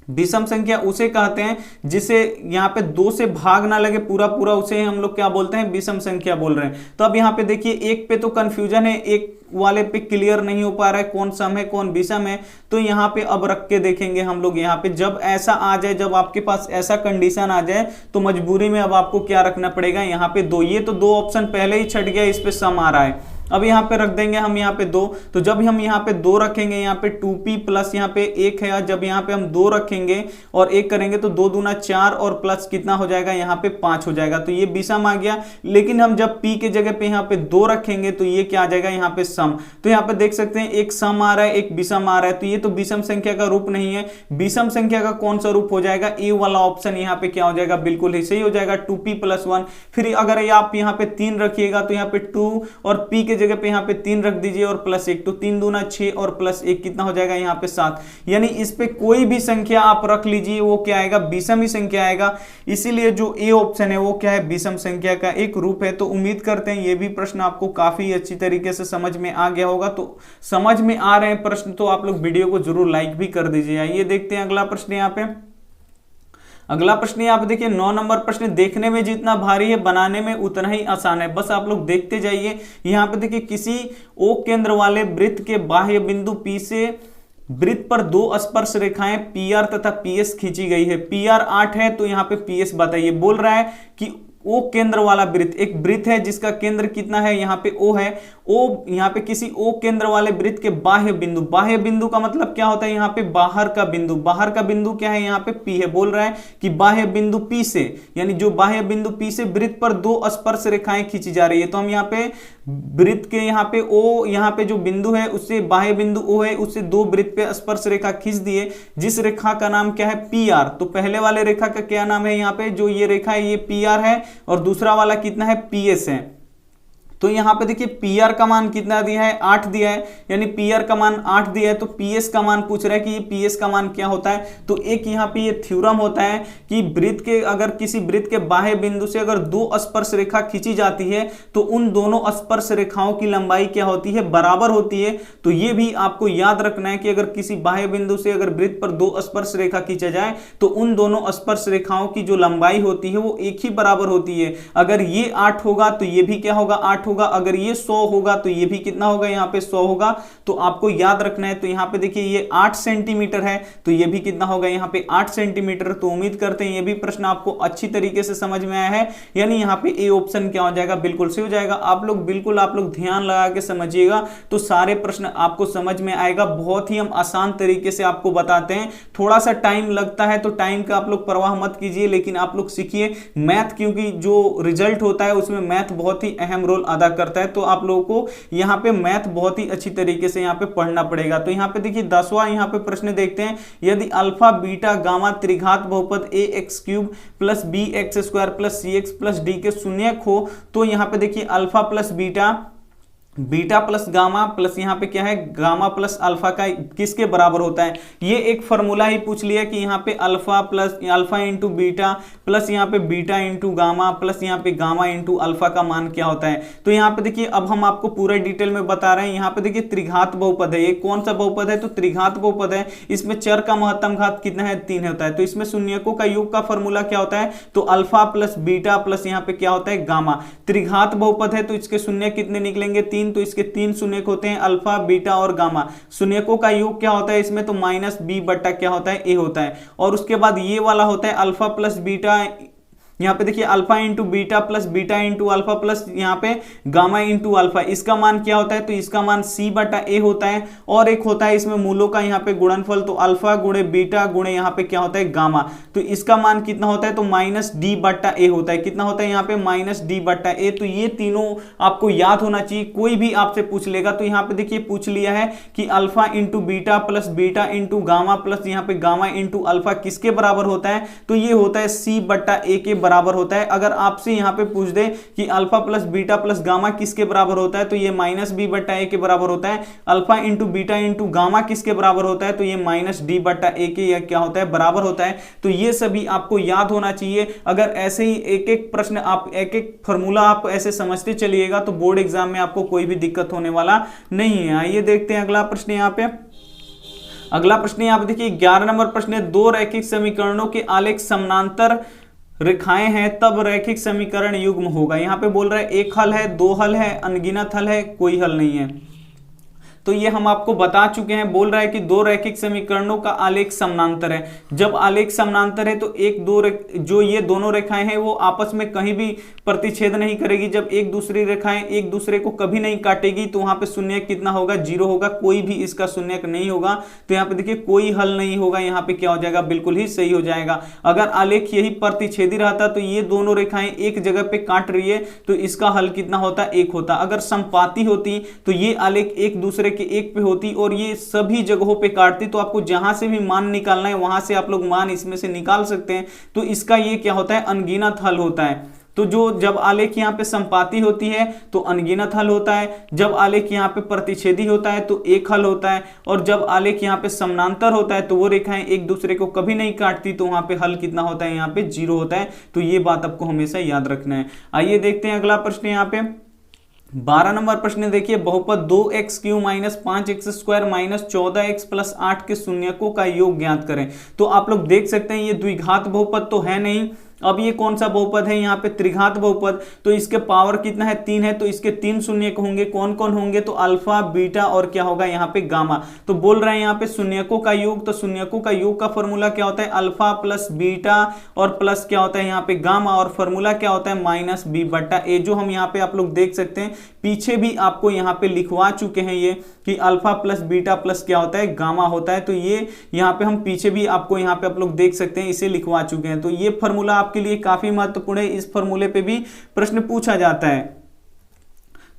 विषम संख्या उसे कहते हैं जिसे यहाँ पे 2 से भाग ना लगे पूरा पूरा, उसे हम लोग क्या बोलते हैं, विषम संख्या बोल रहे हैं। तो अब यहाँ पे देखिए 1 पे तो कंफ्यूजन है, 1 वाले पे क्लियर नहीं हो पा रहा है कौन सम है कौन विषम है। तो यहाँ पे अब रख के देखेंगे हम लोग। यहाँ पे जब ऐसा आ जाए, जब आपके पास ऐसा कंडीशन आ जाए तो मजबूरी में अब आपको क्या रखना पड़ेगा, यहाँ पे 2। ये तो 2 ऑप्शन पहले ही छट गया, इस पे सम आ रहा है। अब यहाँ पे रख देंगे हम यहाँ पे 2, तो जब हम यहाँ पे 2 रखेंगे यहाँ पे 2p प्लस यहाँ पे 1 है, जब यहाँ पे हम 2 रखेंगे और 1 करेंगे तो 2 दूना 4 और प्लस कितना हो जाएगा यहाँ पे 5 हो जाएगा, तो ये विषम आ गया। लेकिन हम जब p के जगह पे यहाँ पे 2 रखेंगे तो ये क्या आ जाएगा यहाँ पे सम। तो यहाँ पे देख सकते हैं एक सम आ रहा है, एक विषम आ रहा है, तो ये तो विषम संख्या का रूप नहीं है। विषम संख्या का कौन सा रूप हो जाएगा, ए वाला ऑप्शन यहाँ पे क्या हो जाएगा, बिल्कुल ही सही हो जाएगा 2p प्लस 1। फिर अगर आप यहाँ पे 3 रखिएगा तो यहाँ पे 2 और p के जगह पे यहाँ पे 3 रख दीजिए और प्लस 1, तो 3 दूना 6 और प्लस 1 कितना हो जाएगा यहाँ पे 7। यानी इस पे कोई भी संख्या आप रख लीजिए वो क्या आएगा, विषम ही संख्या आएगा। इसीलिए जो ए ऑप्शन है वो क्या है, विषम संख्या का एक रूप है। तो उम्मीद करते हैं ये भी प्रश्न आपको काफी अच्छी तरीके से समझ में आ गया होगा। तो समझ में आ रहे हैं प्रश्न तो आप लोग वीडियो को जरूर लाइक भी कर दीजिए। आइए देखते हैं अगला प्रश्न। यहाँ पे अगला प्रश्न यहाँ पे देखिए 9 नंबर प्रश्न, देखने में जितना भारी है बनाने में उतना ही आसान है। बस आप लोग देखते जाइए। यहाँ पे देखिए किसी ओ केंद्र वाले वृत्त के बाह्य बिंदु P से वृत्त पर 2 स्पर्श रेखाएं PR तथा PS खींची गई है। PR 8 है तो यहाँ पे PS बताइए। बोल रहा है कि ओ केंद्र वाला वृत्त, एक वृत्त है जिसका केंद्र कितना है, यहाँ पे O है। O यहाँ पे किसी O केंद्र वाले वृत्त के बाह्य बिंदु, बाह्य बिंदु का मतलब क्या होता है, यहाँ पे बाहर का बिंदु, बाहर का बिंदु क्या है यहाँ पे P है। बोल रहा है कि बाह्य बिंदु P से, यानी जो बाह्य बिंदु P से वृत्त पर 2 स्पर्श रेखाएं खींची जा रही है। तो हम यहाँ पे वृत्त के यहाँ पे O, यहाँ पे जो बिंदु है उससे बाह्य बिंदु O है, उससे 2 वृत्त पे स्पर्श रेखा खींच दिए, जिस रेखा का नाम क्या है, PR। तो पहले वाले रेखा का क्या नाम है, यहाँ पे जो ये रेखा है ये PR है और दूसरा वाला कितना है, PS है। तो यहाँ पे देखिए PR का मान कितना दिया है, 8 दिया है, यानी PR का मान 8 दिया है। तो PS का मान पूछ रहा है कि ये PS का मान क्या होता है। तो एक यहाँ पे ये थ्योरम होता है कि वृत्त के, अगर किसी वृत्त के बाह्य बिंदु से अगर 2 स्पर्श रेखा खींची जाती है तो उन दोनों स्पर्श रेखाओं की लंबाई क्या होती है, बराबर होती है। तो ये भी आपको याद रखना है कि अगर किसी बाह्य बिंदु से अगर वृत्त पर 2 स्पर्श रेखा खींचा जाए तो उन दोनों स्पर्श रेखाओं की जो लंबाई होती है वो एक ही बराबर होती है। अगर ये 8 होगा तो ये भी क्या होगा, 8 होगा। अगर ये 100 होगा तो ये भी कितना होगा, यहाँ पे 100 होगा। तो आपको याद रखना है। तो यहाँ पे देखिए ये 8 सेंटीमीटर है तो ये भी कितना होगा, यहाँ पे 8 सेंटीमीटर। तो उम्मीद करते हैं ये भी प्रश्न आपको अच्छी तरीके से समझ में आया है। यानी यहाँ पे ए ऑप्शन क्या हो जाएगा, बिल्कुल सही हो जाएगा। आप लोग ध्यान लगा के समझिएगा तो सारे प्रश्न आपको समझ में आएगा। बहुत ही हम आसान तरीके से आपको बताते हैं। थोड़ा सा टाइम लगता है तो टाइम का आप लोग परवाह मत कीजिए, लेकिन आप लोग सीखिए मैथ, क्योंकि जो रिजल्ट होता है उसमें मैथ बहुत ही अहम रोल अदा करता है। तो आप लोगों को यहाँ पे मैथ बहुत ही अच्छी तरीके से यहाँ पे पढ़ना पड़ेगा। तो यहाँ पे देखिए 10वां यहाँ पे प्रश्न देखते हैं। यदि अल्फा बीटा गामा त्रिघात बहुपद ax³ plus bx² plus cx plus d के शून्यक हो तो यहाँ पे देखिए alpha plus beta plus gamma plus यहाँ पे क्या है गामा प्लस अल्फा का किसके बराबर होता है। ये एक फॉर्मूला ही पूछ लिया कि यहाँ पे अल्फा इंटू बीटा प्लस यहाँ पे बीटा इंटू गामा प्लस यहाँ पे गामा इंटू अल्फा का मान क्या होता है। तो यहाँ पे देखिए अब हम आपको पूरा डिटेल में बता रहे हैं। यहाँ पे देखिए त्रिघात बहुपद है। ये कौन सा बहुपद है, तो त्रिघात बहुपद है। इसमें चर का महत्तम घात कितना है, 3 होता है। तो इसमें शून्यकों का योग का फॉर्मूला क्या होता है, तो अल्फा प्लस बीटा प्लस यहाँ पे क्या होता है गामा। त्रिघात बहुपद है तो इसके शून्य कितने निकलेंगे, 3। तो इसके 3 शून्यक होते हैं, अल्फा बीटा और गामा। शून्यकों का योग क्या होता है इसमें, तो माइनस बी बट्टा क्या होता है, ए होता है। और उसके बाद ये वाला होता है अल्फा प्लस बीटा, यहाँ पे देखिए alpha into beta plus beta into alpha plus यहाँ पे गामा इंटू अल्फा। इसका मान क्या होता है, तो इसका मान c बटा a होता है। और एक होता है इसमें मूलों का यहाँ पे गुणनफल, तो अल्फा गुणे बीटा गुणे यहाँ पे क्या होता है गामा। तो इसका मान कितना होता है, तो माइनस डी बट्टा ए होता है। कितना होता है यहाँ पे, माइनस डी बट्टा ए। तो ये तीनों आपको याद होना चाहिए। कोई भी आपसे पूछ लेगा तो यहाँ पे देखिए पूछ लिया है कि alpha into beta plus beta into gamma plus यहाँ पे गामा इंटू अल्फा किसके बराबर होता है, तो ये होता है c बट्टा ए के बराबर होता है। अगर आपसे यहाँ पे पूछ दे कि alpha plus beta plus gamma किसके बराबर होता है, तो ये माइनस बी बट्टा ए के बराबर होता है। Alpha into beta into gamma किसके बराबर होता है, तो ये माइनस डी बट्टा ए के या क्या होता है बराबर होता है। तो ये सभी आपको याद होना चाहिए। अगर ऐसे ही एक एक प्रश्न आप एक एक फॉर्मूला आप ऐसे समझते चलिएगा तो बोर्ड एग्जाम में आपको कोई भी दिक्कत होने वाला नहीं है। आइए देखते हैं अगला प्रश्न। यहाँ पे अगला प्रश्न यहाँ पे देखिए 11 नंबर प्रश्न है। 2 रैखिक समीकरणों के आलेख समानांतर रेखाएं हैं तब रैखिक समीकरण युग्म होगा। यहाँ पे बोल रहा है एक हल है, 2 हल है, अनगिनत हल है, कोई हल नहीं है। तो ये हम आपको बता चुके हैं। बोल रहा है कि दो रैखिक समीकरणों का आलेख समानांतर है। जब आलेख समानांतर है तो जो ये दोनों रेखाएं हैं वो आपस में कहीं भी प्रतिच्छेद नहीं करेगी। जब एक दूसरी रेखाएं एक दूसरे को कभी नहीं काटेगी तो वहां पे शून्यक कितना होगा, 0 होगा। कोई भी इसका शून्यक नहीं होगा। तो यहाँ पे देखिए कोई हल नहीं होगा, यहाँ पे क्या हो जाएगा, बिल्कुल ही सही हो जाएगा। अगर आलेख यही प्रतिच्छेदी रहता तो ये दोनों रेखाएं एक जगह पे काट रही है तो इसका हल कितना होता, 1 होता। अगर समपाती होती तो ये आलेख एक दूसरे के एक पे होती और ये सभी जगहों पे काटती। तो आपको जहां से भी मान निकालना है वहां से आप लोग मान इसमें से निकाल सकते हैं। तो इसका ये क्या होता है, अनगिनत हल होता है। तो जब आलेख यहाँ पे संपाती होती है तो अनगिनत हल होता है, जब आलेख यहाँ पे प्रतिच्छेदी होता है तो एक हल होता है, और जब आलेख यहाँ पे समानांतर होता है तो वो रेखाएं एक दूसरे को कभी नहीं काटती तो वहां पे हल कितना होता है, यहाँ पे 0 होता है। तो ये बात आपको हमेशा याद रखना है। आइए देखते हैं अगला प्रश्न। यहाँ पे 12 नंबर प्रश्न देखिए, बहुपद 2x³ minus 5x² minus 14x plus 8 के शून्यकों का योग ज्ञात करें। तो आप लोग देख सकते हैं ये द्विघात बहुपद तो है नहीं। अब ये कौन सा बहुपद है, यहाँ पे त्रिघात बहुपद। तो इसके पावर कितना है, 3 है। तो इसके 3 शून्यक होंगे। कौन कौन होंगे, तो अल्फा, बीटा और क्या होगा यहाँ पे गामा। तो बोल रहे हैं यहाँ पे शून्यकों का योग। तो शून्यकों का योग का फॉर्मूला क्या होता है, अल्फा प्लस बीटा और प्लस क्या होता है यहाँ पे गामा, और फॉर्मूला क्या होता है माइनस बी बटा ए। जो हम यहाँ पे आप लोग देख सकते हैं, पीछे भी आपको यहाँ पे लिखवा चुके हैं ये कि अल्फा प्लस बीटा प्लस क्या होता है, गामा होता है। तो ये यहाँ पे हम पीछे भी आपको यहाँ पे आप लोग देख सकते हैं, इसे लिखवा चुके हैं। तो ये फॉर्मूला आपके लिए काफी महत्वपूर्ण है। इस फॉर्मूले पे भी प्रश्न पूछा जाता है।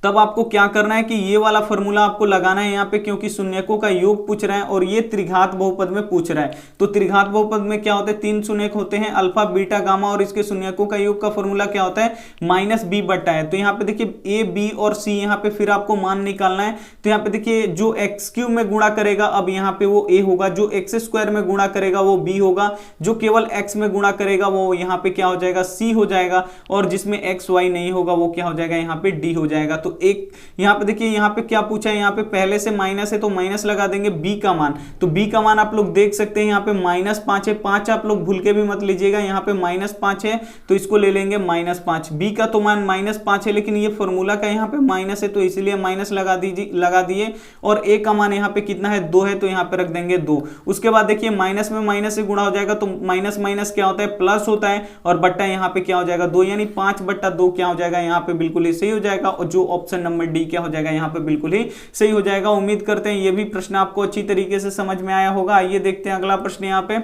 तब आपको क्या करना है कि ये वाला फॉर्मूला आपको लगाना है यहाँ पे, क्योंकि शून्यकों का योग पूछ रहा है और ये त्रिघात बहुपद में पूछ रहा है। तो त्रिघात बहुपद में क्या होता है, 3 शून्यक होते हैं, अल्फा, बीटा, गामा, और इसके शून्यकों का योग का फॉर्मूला क्या होता है, माइनस बी बटा है। तो यहाँ पे देखिए ए, बी और सी यहाँ पे फिर आपको मान निकालना है। तो यहाँ पे देखिए जो x³ में गुणा करेगा अब यहाँ पे वो a होगा, जो x² में गुणा करेगा वो b होगा, जो केवल x में गुणा करेगा वो यहाँ पे क्या हो जाएगा, c हो जाएगा, और जिसमें x y नहीं होगा वो क्या हो जाएगा, यहाँ पे d हो जाएगा। तो एक यहाँ पे देखिए यहाँ पे क्या पूछा है, यहाँ पे पहले से माइनस है तो माइनस लगा देंगे b का मान। तो b का मान आप लोग देख सकते हैं यहाँ पे -5 है। 5 आप लोग भूल के भी मत लीजिएगा, यहाँ पे -5 है तो इसको ले लेंगे -5। b का तो मान -5 है, लेकिन ये फॉर्मूला का यहाँ पे माइनस है तो इसलिए माइनस लगा दिए। और a का मान यहाँ पे कितना है, 2 है, तो यहाँ पे रख देंगे 2। उसके बाद देखिए माइनस में माइनस से गुणा हो जाएगा तो माइनस माइनस क्या होता है, प्लस होता है, और बट्टा यहाँ पे क्या हो जाएगा, 2, यानी 5/2 क्या हो जाएगा, यहाँ पे बिल्कुल ही सही हो जाएगा। और जो ऑप्शन नंबर डी क्या हो जाएगा, यहाँ पे बिल्कुल ही सही हो जाएगा। उम्मीद करते हैं ये भी प्रश्न आपको अच्छी तरीके से समझ में आया होगा। आइए देखते हैं अगला प्रश्न। यहाँ पे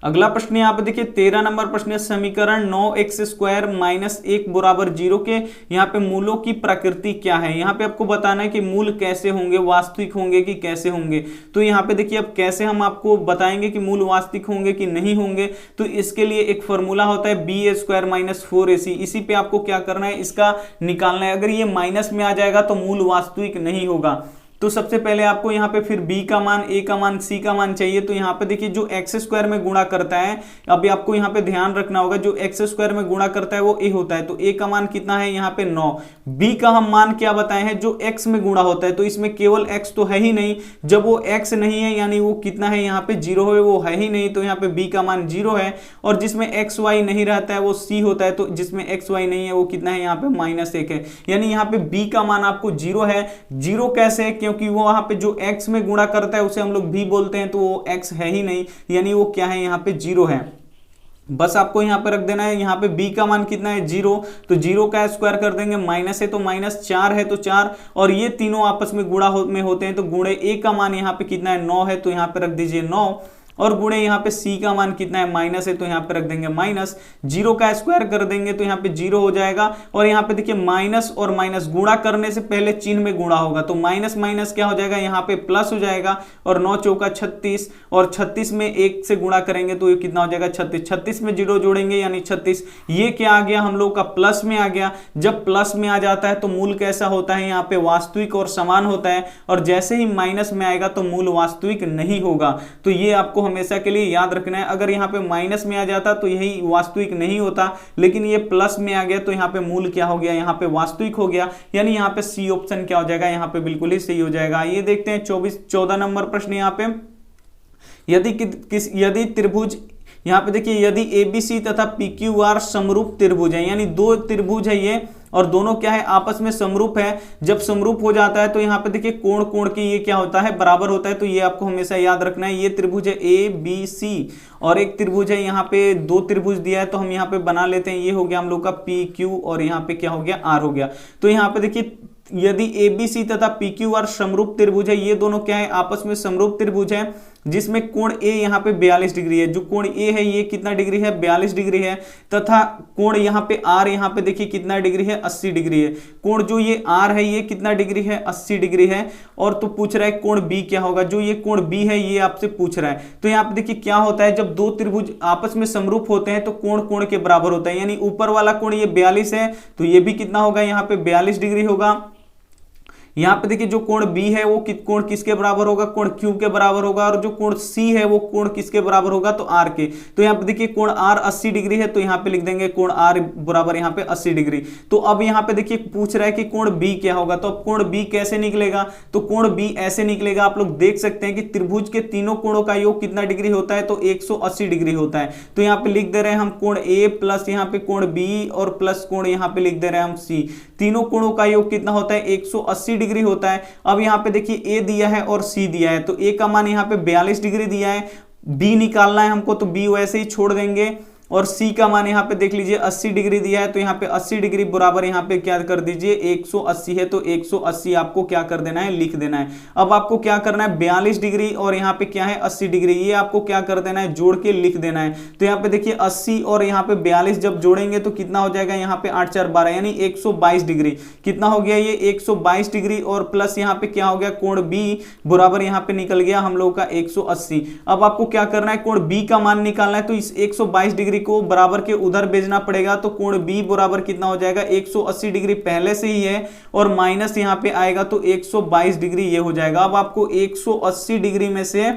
अगला प्रश्न यहाँ पे देखिए 13 नंबर प्रश्न है, समीकरण 9x² माइनस 1 बराबर 0 के यहाँ पे मूलों की प्रकृति क्या है। यहाँ पे आपको बताना है कि मूल कैसे होंगे, वास्तविक होंगे कि कैसे होंगे। तो यहाँ पे देखिए अब कैसे हम आपको बताएंगे कि मूल वास्तविक होंगे कि नहीं होंगे। तो इसके लिए एक फॉर्मूला होता है ba² माइनस 4ac। इसी पे आपको क्या करना है, इसका निकालना है। अगर ये माइनस में आ जाएगा तो मूल वास्तविक नहीं होगा। तो सबसे पहले आपको यहाँ पे फिर b का मान, a का मान, c का मान चाहिए। तो यहाँ पे देखिए जो x² में गुणा करता है, अभी आपको यहाँ पे ध्यान रखना होगा, जो x² में गुणा करता है वो a होता है। तो a का मान कितना है, यहाँ पे 9। b का हम मान क्या बताए हैं, जो x में गुणा होता है। तो इसमें केवल x तो है ही नहीं, जब वो x नहीं है यानी वो कितना है, यहाँ पे 0 है, वो है ही नहीं, तो यहाँ पे b का मान 0 है। और जिसमें x y नहीं रहता है वो c होता है। तो जिसमें x y नहीं है वो कितना है, यहाँ पे -1 है, यानी यहाँ पे b का मान आपको 0 है। 0 कैसे है, क्योंकि वो वहां पे जो x में गुणा करता है उसे हम लोग भी बोलते हैं, तो वो x है ही नहीं, यानी वो क्या है, यहाँ पे 0 है। बस आपको यहाँ पे रख देना है। यहाँ पे b का मान कितना है, 0, तो 0 का स्क्वायर कर देंगे, माइनस है तो -4 है तो 4, और ये तीनों आपस में गुणा में होते हैं। तो गुणे a का मान यहाँ पे कितना है, 9 है, तो यहाँ पे रख दीजिए 9, और गुणे यहाँ पे c का मान कितना है, माइनस है, तो यहाँ पे रख देंगे माइनस। 0 का स्क्वायर कर देंगे तो यहाँ पे 0 हो जाएगा। और यहाँ पे देखिए माइनस और माइनस गुणा करने से पहले चिन्ह में गुणा होगा, तो माइनस माइनस क्या हो जाएगा, यहाँ पे प्लस हो जाएगा। और 9 चौका 36, और 36 में 1 से गुणा करेंगे तो ये कितना हो जाएगा, 36। 36 में 0 जोड़ेंगे यानी 36। ये क्या आ गया, हम लोग का प्लस में आ गया। जब प्लस में आ जाता है तो मूल कैसा होता है, यहाँ पे वास्तविक और समान होता है। और जैसे ही माइनस में आएगा तो मूल वास्तविक नहीं होगा। तो ये आपको हमेशा के लिए याद रखना है। अगर यहाँ पे माइनस में आ जाता तो यही वास्तविक नहीं होता, लेकिन ये प्लस में आ गया तो यहाँ पे मूल क्या हो गया, यहाँ पे वास्तविक हो गया। यानी यहाँ पे सी ऑप्शन क्या हो जाएगा, यहाँ पे बिल्कुल ही सही हो जाएगा। ये देखते हैं 14 नंबर प्रश्न। यहाँ पे यदि त्रिभुज, यहाँ पे देखिए यदि ABC तथा PQR समरूप त्रिभुज है, यानी दो त्रिभुज है ये, और दोनों क्या है आपस में समरूप है। जब समरूप हो जाता है तो यहाँ पे देखिए कोण कोण की ये क्या होता है बराबर होता है, तो ये आपको हमेशा याद रखना है। ये त्रिभुज है ए बी सी और एक त्रिभुज है यहाँ पे दो त्रिभुज दिया है तो हम यहाँ पे बना लेते हैं। ये हो गया हम लोग का पी क्यू और यहाँ पे क्या हो गया आर हो गया। तो यहाँ पे देखिए यदि ABC तथा PQR समरूप त्रिभुज है, ये दोनों क्या है आपस में समरूप त्रिभुज है जिसमें कोण A यहाँ पे 42 डिग्री है। जो कोण A है ये कितना डिग्री है 42 डिग्री है, तथा कोण यहाँ पे R यहाँ पे देखिए कितना डिग्री है 80 डिग्री है। कोण जो ये R है ये कितना डिग्री है 80 डिग्री है। और तो पूछ रहा है कोण B क्या होगा, जो ये कोण B है ये आपसे पूछ रहा है। तो यहाँ पे देखिए क्या होता है जब दो त्रिभुज आपस में समरूप होते हैं तो कोण कोण के बराबर होता है, यानी ऊपर वाला कोण ये 42 है तो ये भी कितना होगा यहाँ पे 42 डिग्री होगा। यहाँ पे देखिए जो कोण B है वो कोण किसके बराबर होगा, कोण Q के बराबर होगा। और जो कोण C है वो कोण किसके बराबर होगा, तो R के। तो यहाँ पे देखिए कोण R 80 डिग्री है तो यहाँ पे लिख देंगे कोण R बराबर यहाँ पे 80 डिग्री। तो अब यहाँ पे देखिए पूछ रहा है कि कोण B क्या होगा, तो अब कोण B कैसे निकलेगा, तो कोण B ऐसे निकलेगा। आप लोग देख सकते हैं कि त्रिभुज के तीनों कोणों का योग कितना डिग्री होता है, तो 180 डिग्री होता है। तो यहाँ पे लिख दे रहे हैं हम कोण A प्लस यहाँ पे कोण B और प्लस कोण यहाँ पे लिख दे रहे हैं हम C। तीनों कोणों का योग कितना होता है 180 डिग्री होता है। अब यहाँ पे देखिए A दिया है और C दिया है, तो A का मान यहाँ पे 42 डिग्री दिया है, B निकालना है हमको तो B वैसे ही छोड़ देंगे। और C का मान यहाँ पे देख लीजिए 80 डिग्री दिया है, तो यहाँ पे 80 डिग्री बराबर यहाँ पे क्या कर दीजिए 180 है, तो 180 आपको क्या कर देना है लिख देना है। अब आपको क्या करना है 42 डिग्री और यहाँ पे क्या है 80 डिग्री, ये आपको क्या कर देना है जोड़ के लिख देना है। तो यहाँ पे देखिए 80 और यहाँ पे 42 जब जोड़ेंगे तो कितना हो जाएगा यहाँ पे 8 4 12 यानी 122 डिग्री। कितना हो गया ये 122 डिग्री और प्लस यहाँ पे क्या हो गया कोण B बराबर यहाँ पे निकल गया हम लोग का 180। अब आपको क्या करना है कोण B का मान निकालना है, तो इस 122 डिग्री को बराबर के उधर भेजना पड़ेगा। तो कोण B बराबर कितना हो जाएगा 180 डिग्री पहले से ही है और माइनस यहां पे आएगा तो 122 डिग्री ये हो जाएगा। अब आपको 180 डिग्री में से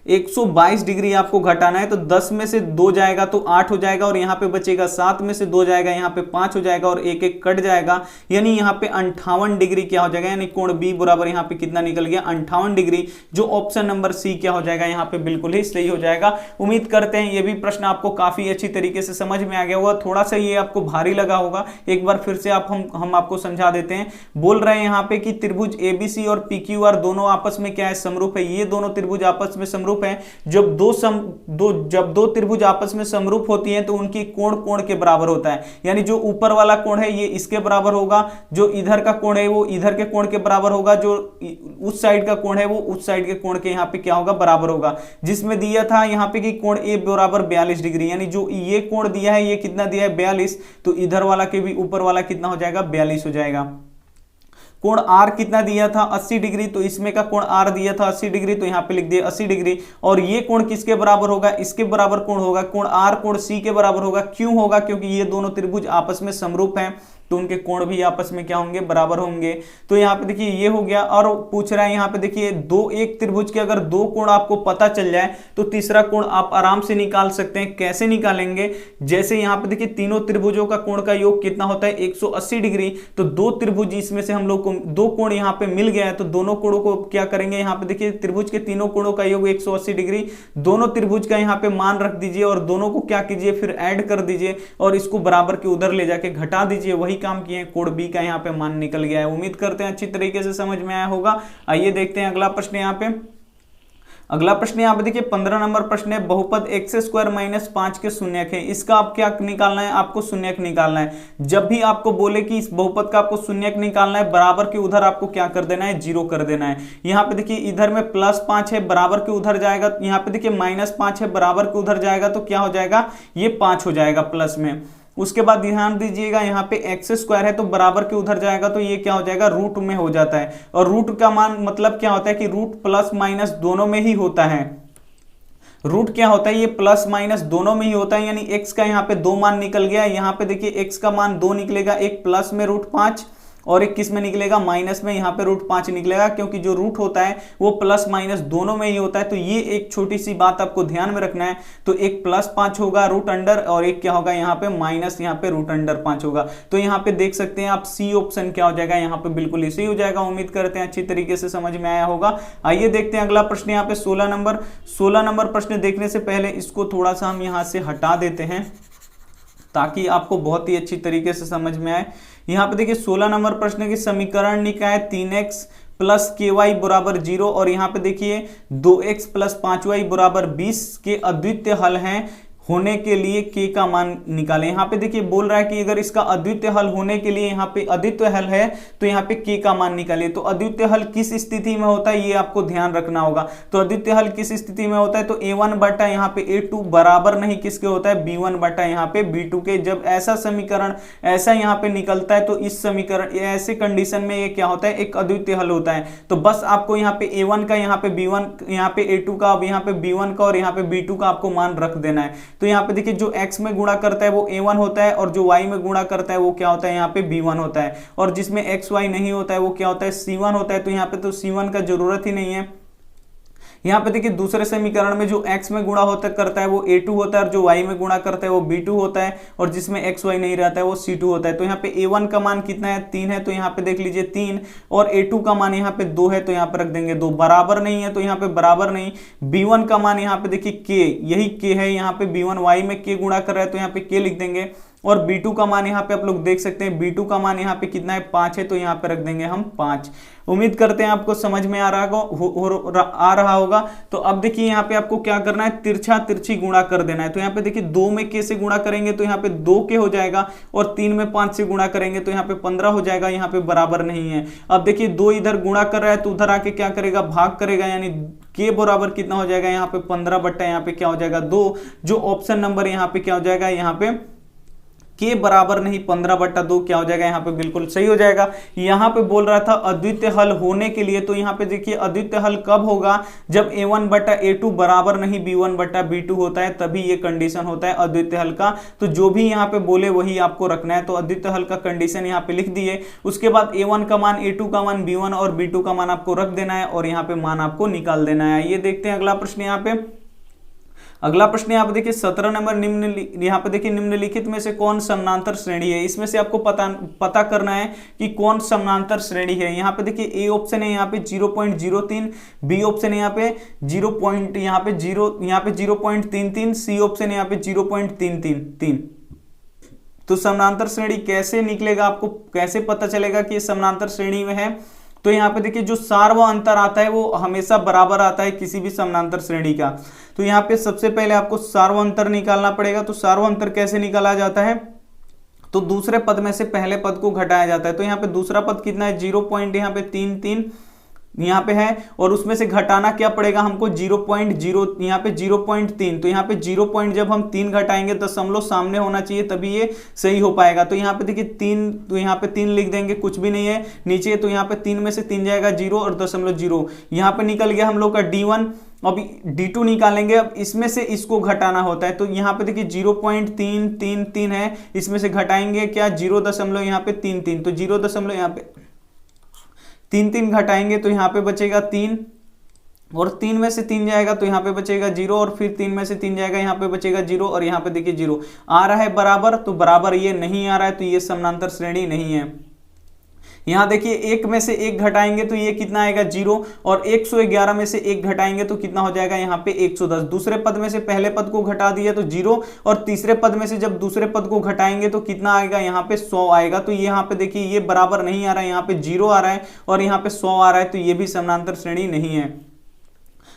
122 डिग्री आपको घटाना है, तो 10 में से 2 जाएगा तो 8 हो जाएगा और यहाँ पे बचेगा 7 में से 2 जाएगा यहाँ पे 5 हो जाएगा और एक एक कट जाएगा, यानी यहाँ पे 58 डिग्री क्या हो जाएगा, यानी कोण B बराबर यहाँ पे कितना निकल गया 58 डिग्री। जो ऑप्शन नंबर C क्या हो जाएगा यहाँ पे बिल्कुल ही सही हो जाएगा। उम्मीद करते हैं ये भी प्रश्न आपको काफी अच्छी तरीके से समझ में आ गया होगा। थोड़ा सा ये आपको भारी लगा होगा, एक बार फिर से हम आपको समझा देते हैं। बोल रहे हैं यहाँ पे कि त्रिभुज ABC और PQR दोनों आपस में क्या है समरूप है। ये दोनों त्रिभुज आपस में समरूप है। जब दो त्रिभुज आपस में समरूप होती हैं तो उनकी कोण कोण के बराबर होता है, यानी जो ऊपर वाला कोण है ये इसके बराबर होगा, जो इधर का कोण है वो इधर के कोण के बराबर होगा, जो उस साइड का कोण है वो उस साइड के कोण के यहाँ पे क्या होगा बराबर होगा। जिसमें दिया था यहाँ पे कि कोण A बराबर 42 डिग्री, यानी जो ये कोण दिया है ये कितना दिया है 42, तो इधर वाला के भी ऊपर वाला कितना हो जाएगा 42 हो जाएगा। कोण R कितना दिया था 80 डिग्री, तो इसमें का कोण R दिया था 80 डिग्री, तो यहाँ पे लिख दिए 80 डिग्री। और ये कोण किसके बराबर होगा, इसके बराबर कोण होगा, कोण R कोण C के बराबर होगा। क्यों होगा, क्योंकि ये दोनों त्रिभुज आपस में समरूप हैं तो उनके कोण भी आपस में क्या होंगे बराबर होंगे। तो यहाँ पे देखिए ये हो गया। और पूछ रहा है यहाँ पे देखिए एक त्रिभुज के अगर दो कोण आपको पता चल जाए तो तीसरा कोण आप आराम से निकाल सकते हैं। कैसे निकालेंगे, जैसे यहाँ पे देखिए तीनों त्रिभुजों का कोण का योग कितना होता है 180 डिग्री, तो दो त्रिभुज इसमें से हम लोग को दो कोण यहाँ पे मिल गया है, तो दोनों कोणों को क्या करेंगे, यहाँ पे देखिए त्रिभुज के तीनों कोणों का योग 180 डिग्री, दोनों त्रिभुज का यहाँ पे मान रख दीजिए और दोनों को क्या कीजिए फिर ऐड कर दीजिए और इसको बराबर के उधर ले जाके घटा दीजिए। वही काम किए, कोण B का यहाँ पे मान निकल गया है। उम्मीद करते हैं अच्छी तरीके से समझ में आया होगा। आइए देखते हैं अगला प्रश्न। यहाँ पे अगला प्रश्न यहाँ पे देखिए 15 नंबर प्रश्न है, बहुपद x² - 5 के शून्यक है। इसका आप क्या निकालना है, आपको शून्यक निकालना है। जब भी आपको बोले कि इस बहुपद का आपको शून्यक निकालना है, बराबर के उधर आपको क्या कर देना है 0 कर देना है। यहाँ पे देखिए इधर में +5 है, बराबर के उधर जाएगा, यहाँ पे देखिए -5 है, बराबर के उधर जाएगा तो क्या हो जाएगा ये 5 हो जाएगा प्लस में। उसके बाद ध्यान दीजिएगा यहाँ पे x² है तो बराबर के उधर जाएगा तो ये क्या हो जाएगा रूट में हो जाता है। और रूट का मान मतलब क्या होता है कि रूट प्लस माइनस दोनों में ही होता है। रूट क्या होता है, ये प्लस माइनस दोनों में ही होता है, यानी x का यहाँ पे 2 मान निकल गया। यहाँ पे देखिए x का मान 2 निकलेगा, एक प्लस में √5 और एक किस में निकलेगा माइनस में, यहाँ पे √5 निकलेगा, क्योंकि जो रूट होता है वो प्लस माइनस दोनों में ही होता है। तो ये एक छोटी सी बात आपको ध्यान में रखना है। तो एक +5 होगा √अंडर और एक क्या होगा यहाँ पे माइनस यहाँ पे √5 होगा। तो यहाँ पे देख सकते हैं आप C ऑप्शन क्या हो जाएगा यहाँ पे बिल्कुल इसी हो जाएगा। उम्मीद करते हैं अच्छी तरीके से समझ में आया होगा। आइए देखते हैं अगला प्रश्न यहाँ पे 16 नंबर प्रश्न देखने से पहले इसको थोड़ा सा हम यहाँ से हटा देते हैं। ताकि आपको बहुत ही अच्छी तरीके से समझ में आए। यहाँ पे देखिए 16 नंबर प्रश्न की समीकरण निकाय 3x प्लस के वाई बराबर 0 और यहाँ पे देखिए 2x प्लस 5y बराबर 20 के अद्वितीय हल हैं होने के लिए k का मान निकालें। यहाँ पे देखिए बोल रहा है कि अगर इसका अद्वितीय हल होने के लिए यहाँ पे अद्वितीय हल है तो यहाँ पे k का मान निकालिए। तो अद्वितीय हल किस स्थिति में होता है ये आपको ध्यान रखना होगा। तो अद्वितीय हल किस स्थिति में होता है, तो a1 बटा यहाँ पे a2 बराबर नहीं किसके होता है, b1 बटा यहाँ पे b2 के। जब ऐसा समीकरण ऐसा यहाँ पे निकलता है तो इस समीकरण ऐसे कंडीशन में ये क्या होता है, एक अद्वितीय हल होता है। तो बस आपको यहाँ पे a1 का, यहाँ पे b1, यहाँ पे a2 का, अब यहाँ पे b1 का और यहाँ पे b2 का आपको मान रख देना है। तो यहाँ पे देखिए जो x में गुणा करता है वो a1 होता है और जो y में गुणा करता है वो क्या होता है, यहाँ पे b1 होता है। और जिसमें x y नहीं होता है वो क्या होता है, c1 होता है। तो यहाँ पे तो c1 का जरूरत ही नहीं है। यहाँ पे देखिए दूसरे समीकरण में जो x में गुणा होता करता है वो a2 होता है और जो y में गुणा करता है वो b2 होता है और जिसमें x y नहीं रहता है वो c2 होता है। तो यहाँ पे a1 का मान कितना है, 3 है। तो यहाँ पे देख लीजिए 3 और a2 का मान यहाँ पे 2 है तो यहाँ पे रख देंगे 2। बराबर नहीं है तो यहाँ पे बराबर नहीं। b1 का मान यहाँ पे देखिए k, यही k है। यहाँ पे b1 y में k गुणा कर रहा है तो यहाँ पे k लिख देंगे। और B2 का मान यहाँ पे आप लोग देख सकते हैं, B2 का मान यहाँ पे कितना है, 5 है। तो यहाँ पे रख देंगे हम 5। उम्मीद करते हैं आपको समझ में आ रहा होगा। तो अब देखिए यहाँ पे आपको क्या करना है, तिरछा तिरछी गुणा कर देना है। तो यहाँ पे देखिए 2 में k से गुणा करेंगे तो यहाँ पे 2k हो जाएगा और 3 में 5 से गुणा करेंगे तो यहाँ पे 15 हो जाएगा। यहाँ पे बराबर नहीं है। अब देखिए 2 इधर गुणा कर रहा है तो उधर आके क्या करेगा, भाग करेगा, यानी k बराबर कितना हो जाएगा, यहाँ पे 15 बट्टा यहाँ पे क्या हो जाएगा 2। जो ऑप्शन नंबर यहाँ पे क्या हो जाएगा, यहाँ पे k बराबर नहीं 15 बट्टा 2 क्या हो जाएगा, यहाँ पे बिल्कुल सही हो जाएगा। यहाँ पे बोल रहा था अद्वितीय हल होने के लिए, तो यहाँ पे देखिए अद्वितीय हल कब होगा, जब a1 बट्टा a2 बराबर नहीं b1 बट्टा b2 होता है, तभी ये कंडीशन होता है अद्वितीय हल का। तो जो भी यहाँ पे बोले वही आपको रखना है। तो अद्वितीय हल का कंडीशन यहाँ पे लिख दिए। उसके बाद a1 का मान, a2 का मान, b1 और b2 का मान आपको रख देना है और यहाँ पे मान आपको निकाल देना है। ये देखते हैं अगला प्रश्न। यहाँ पे अगला प्रश्न यहाँ पे देखिए 17 नंबर, यहाँ पे देखिए निम्नलिखित में से कौन समानांतर श्रेणी है। इसमें से आपको पता करना है कि कौन समानांतर श्रेणी है। यहाँ पे देखिए ए ऑप्शन है यहाँ पे 0.03, बी ऑप्शन है यहाँ पे 0.33, सी ऑप्शन है यहाँ पे 0.333। तो समानांतर श्रेणी कैसे निकलेगा, आपको कैसे पता चलेगा कि ये समानांतर श्रेणी में है। तो यहाँ पे देखिए जो सार व अंतर आता है वो हमेशा बराबर आता है किसी भी समानांतर श्रेणी का। तो यहाँ पे सबसे पहले आपको सार व अंतर निकालना पड़ेगा। तो सार व अंतर कैसे निकाला जाता है, तो दूसरे पद में से पहले पद को घटाया जाता है। तो यहाँ पे दूसरा पद कितना है, 0. यहाँ पे 33 यहाँ पे है और उसमें से घटाना क्या पड़ेगा हमको, 0.0, यहाँ पे 0.3। तो यहाँ पे 0 पॉइंट जब हम 3 घटाएंगे दशमलव सामने होना चाहिए तभी ये सही हो पाएगा। तो यहाँ पे देखिए 3, तो यहाँ पे 3 लिख देंगे, कुछ भी नहीं है नीचे। तो यहाँ पे 3 में से 3 जाएगा 0 और 0.0 यहाँ पे निकल गया हम लोग का D1। अब D2 निकालेंगे। अब इसमें से इसको घटाना होता है। तो यहाँ पे देखिए 0.333 है, इसमें से घटाएंगे क्या, 0. यहाँ पे 33। तो 0. यहाँ पे 3 घटाएंगे तो यहाँ पे बचेगा 3 और 3 में से 3 जाएगा तो यहाँ पे बचेगा 0 और फिर 3 में से 3 जाएगा यहाँ पे बचेगा 0 और यहाँ पे देखिए 0 आ रहा है बराबर। तो बराबर ये नहीं आ रहा है तो ये समानांतर श्रेणी नहीं है। यहाँ देखिए 1 में से 1 घटाएंगे तो ये कितना आएगा 0 और 111 में से 1 घटाएंगे तो कितना हो जाएगा यहाँ पे 110। दूसरे पद में से पहले पद को घटा दिया तो 0 और तीसरे पद में से जब दूसरे पद को घटाएंगे तो कितना आएगा यहाँ पे 100 आएगा। तो यहाँ पे देखिए ये बराबर नहीं आ रहा है, यहाँ पे 0 आ रहा है और यहाँ पे 100 आ रहा है। तो ये भी समानांतर श्रेणी नहीं है।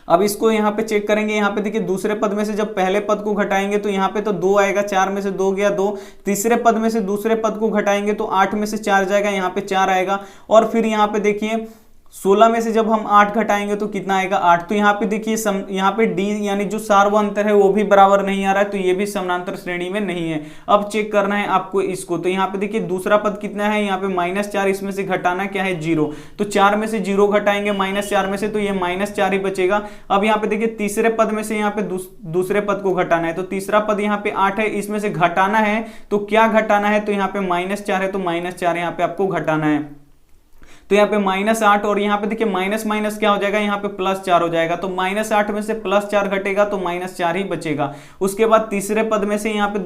अब इसको यहाँ पे चेक करेंगे। यहाँ पे देखिए दूसरे पद में से जब पहले पद को घटाएंगे तो यहाँ पे तो 2 आएगा, 4 में से 2 गया 2। तीसरे पद में से दूसरे पद को घटाएंगे तो 8 में से 4 जाएगा, यहाँ पे 4 आएगा। और फिर यहाँ पे देखिए 16 में से जब हम 8 घटाएंगे तो कितना आएगा 8। तो यहाँ पे देखिए यहाँ पे डी यानी जो सार व अंतर है वो भी बराबर नहीं आ रहा है। तो ये भी समानांतर श्रेणी में नहीं है। अब चेक करना है आपको इसको। तो यहाँ पे देखिए दूसरा पद कितना है, यहाँ पे -4, इसमें से घटाना क्या है 0। तो 4 में से 0 घटाएंगे -4 में से तो ये -4 ही बचेगा। अब यहाँ पे देखिए तीसरे पद में से यहाँ पे दूसरे पद को घटाना है। तो तीसरा पद यहाँ पे 8 है, इसमें से घटाना है तो क्या घटाना है, तो यहाँ पे -4 है तो -4 यहाँ पे आपको घटाना है। तो यहाँ पे -8 और यहाँ पे देखिए माइनस क्या हो जाएगा, यहाँ पे +4 हो जाएगा। तो -8 में से +4 घटेगा तो -4 ही बचेगा। उसके बाद तीसरे पद में से यहाँ पे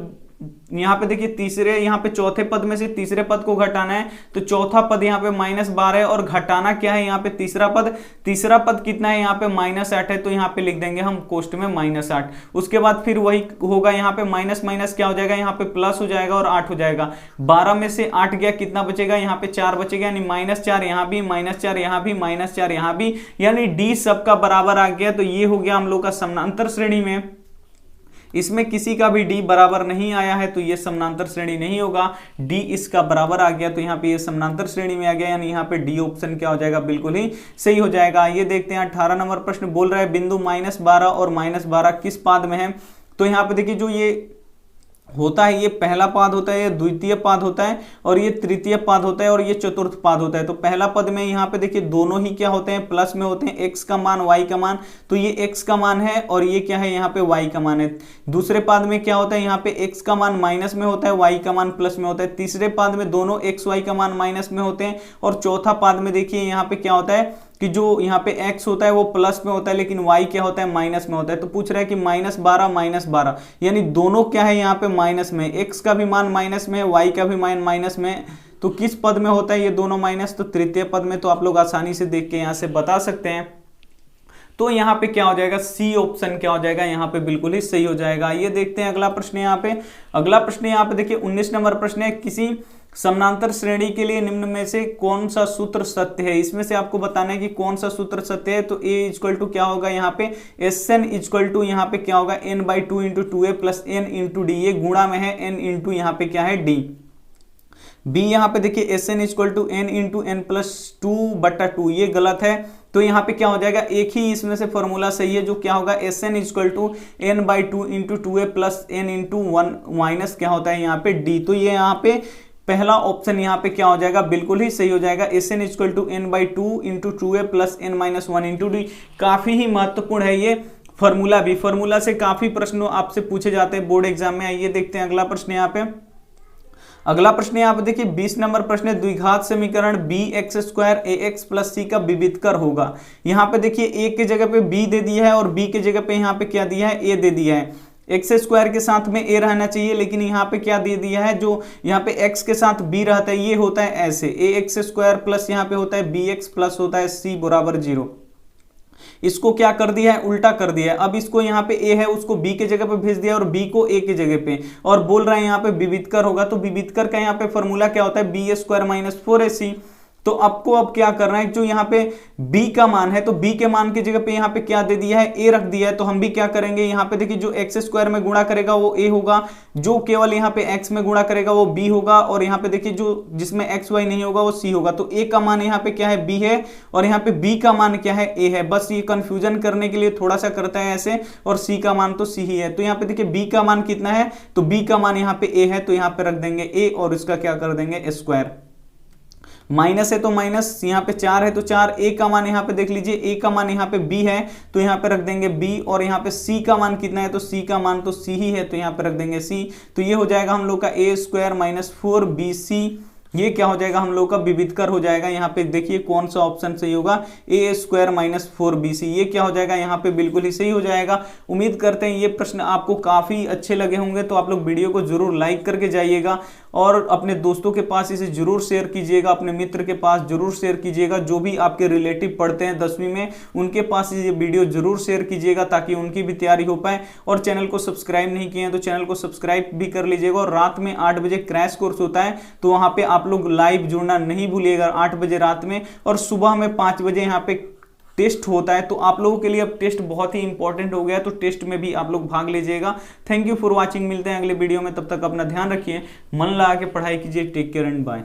यहाँ पे देखिए तीसरे, यहाँ पे चौथे पद में से तीसरे पद को घटाना है, तो चौथा पद यहाँ पे -12 है और घटाना क्या है यहाँ पे तीसरा पद कितना है यहाँ पे -8 है, तो यहाँ पे लिख देंगे हम कोष्ठ में -8। उसके बाद फिर वही होगा, यहाँ पे माइनस माइनस क्या हो जाएगा, यहाँ पे प्लस हो जाएगा और 8 हो जाएगा। 12 में से 8 गया, कितना बचेगा, यहाँ पे 4 बचेगा, यानी -4 यहाँ भी, -4 यहाँ भी, -4 यहाँ भी, यानी डी सबका बराबर आ गया। तो ये हो गया हम लोग का समानांतर श्रेणी में, इसमें किसी का भी डी बराबर नहीं आया है, तो ये समानांतर श्रेणी नहीं होगा। डी इसका बराबर आ गया, तो यहाँ पे ये समानांतर श्रेणी में आ गया, यानी यहाँ पे डी ऑप्शन क्या हो जाएगा, बिल्कुल ही सही हो जाएगा। ये देखते हैं 18 नंबर प्रश्न बोल रहा है बिंदु -12 और -12 किस पाद में है। तो यहाँ पे देखिए जो ये होता है, ये पहला पाद होता है, ये द्वितीय पाद होता है और ये तृतीय पाद होता है और ये चतुर्थ पाद होता है। तो पहला पद में यहाँ पे देखिए दोनों ही क्या होते हैं, प्लस में होते हैं, x का मान y का मान, तो ये x का मान है और ये क्या है यहाँ पे y का मान है। दूसरे पाद में क्या होता है, यहाँ पे x का मान माइनस में होता है, y का मान प्लस में होता है। तीसरे पाद में दोनों x y का मान माइनस में होते हैं और चौथा पाद में देखिए यहाँ पे क्या होता है कि जो यहाँ पे x होता है वो प्लस में होता है, लेकिन y क्या होता है, माइनस में होता है। तो पूछ रहा है कि -12 यानी दोनों क्या है यहाँ पे माइनस में, x का भी मान माइनस में, y का भी मान माइनस में। तो किस पद में होता है ये दोनों माइनस, तो तृतीय पद में। तो आप लोग आसानी से देख के यहाँ से बता सकते हैं। तो यहाँ पे क्या हो जाएगा, सी ऑप्शन क्या हो जाएगा, यहाँ पे बिल्कुल ही सही हो जाएगा। ये देखते हैं अगला प्रश्न। यहाँ पे अगला प्रश्न यहाँ पे देखिए 19 नंबर प्रश्न है, किसी समानांतर श्रेणी के लिए निम्न में से कौन सा सूत्र सत्य है। इसमें से आपको बताना है कि कौन सा सूत्र सत्य है। तो a इक्वल टू क्या होगा यहाँ पे, Sn इक्वल टू यहाँ पे क्या होगा, n/2 × 2a + n × d, ये गुणा में है n इंटू यहाँ पे क्या है d। b यहाँ पे देखिए Sn equal to n × n + 2/2, ये गलत है। तो यहाँ पे क्या हो जाएगा, एक ही इसमें से फॉर्मूला सही है, जो क्या होगा Sn equal to n/2 × 2a + n × 1 minus क्या होता है यहाँ पे d। तो ये यहाँ पे पहला ऑप्शन यहाँ पे क्या हो जाएगा, बिल्कुल ही सही हो जाएगा। Sn equal to n/2 × 2a + n - 1 × d। काफी ही महत्वपूर्ण है ये फॉर्मूला भी, फॉर्मूला से काफी प्रश्न आपसे पूछे जाते हैं बोर्ड एग्जाम में। आइए देखते हैं अगला प्रश्न। यहाँ पे अगला प्रश्न यहाँ पे देखिए 20 नंबर प्रश्न है, द्विघात समीकरण bx² ax + c का विविधकर होगा। यहाँ पे देखिए a के जगह पे b दे दिया है और b के जगह पे यहाँ पे क्या दिया है, a दे दिया है। x² के साथ में a रहना चाहिए, लेकिन यहाँ पे क्या दे दिया है, जो यहाँ पे x के साथ b रहता है, ये होता है ऐसे ax² प्लस यहाँ पे होता है bx प्लस होता है c = 0। इसको क्या कर दिया है, उल्टा कर दिया है। अब इसको यहाँ पे a है उसको b के जगह पे भेज दिया और b को a के जगह पे, और बोल रहा है यहाँ पे विविधकर होगा। तो विविधकर का यहाँ पे फॉर्मूला क्या होता है, b² - 4ac। तो आपको अब क्या करना है, जो यहाँ पे b का मान है, तो b के मान की जगह पे यहाँ पे क्या दे दिया है, a रख दिया है। तो हम भी क्या करेंगे, यहाँ पे देखिए जो x² में गुणा करेगा वो a होगा, जो केवल यहाँ पे x में गुणा करेगा वो b होगा, और यहाँ पे देखिए जो जिसमें x y नहीं होगा वो c होगा। तो a का मान यहाँ पे क्या है, b है, और यहाँ पे b का मान क्या है, a है। बस ये कंफ्यूजन करने के लिए थोड़ा सा करता है ऐसे, और c का मान तो c ही है। तो यहाँ पे देखिए b का मान कितना है, तो b का मान यहाँ पे a है, तो यहाँ पे रख देंगे a और इसका क्या कर देंगे स्क्वायर। माइनस है तो माइनस, यहाँ पे 4 है तो 4, a का मान यहाँ पे देख लीजिए, a का मान यहाँ पे b है तो यहाँ पे रख देंगे b, और यहाँ पे c का मान कितना है, तो c का मान तो c ही है, तो यहाँ पे रख देंगे c। तो ये हो जाएगा हम लोग का a² - 4bc, ये क्या हो जाएगा हम लोग का विविधकर हो जाएगा। यहाँ पे देखिए कौन सा ऑप्शन सही होगा, a² - 4bc, ये क्या हो जाएगा यहाँ पे बिल्कुल ही सही हो जाएगा। उम्मीद करते हैं ये प्रश्न आपको काफी अच्छे लगे होंगे। तो आप लोग वीडियो को जरूर लाइक करके जाइएगा और अपने दोस्तों के पास इसे जरूर शेयर कीजिएगा, अपने मित्र के पास जरूर शेयर कीजिएगा, जो भी आपके रिलेटिव पढ़ते हैं 10वीं में उनके पास ये वीडियो जरूर शेयर कीजिएगा, ताकि उनकी भी तैयारी हो पाए। और चैनल को सब्सक्राइब नहीं किए हैं तो चैनल को सब्सक्राइब भी कर लीजिएगा। और रात में 8 बजे क्रैश कोर्स होता है, तो वहाँ पे आप लोग लाइव जुड़ना नहीं भूलिएगा 8 बजे रात में, और सुबह में 5 बजे यहाँ पे टेस्ट होता है। तो आप लोगों के लिए अब टेस्ट बहुत ही इंपॉर्टेंट हो गया है, तो टेस्ट में भी आप लोग भाग लीजिएगा। थैंक यू फॉर वॉचिंग, मिलते हैं अगले वीडियो में, तब तक अपना ध्यान रखिए, मन लगा के पढ़ाई कीजिए। Take care and bye.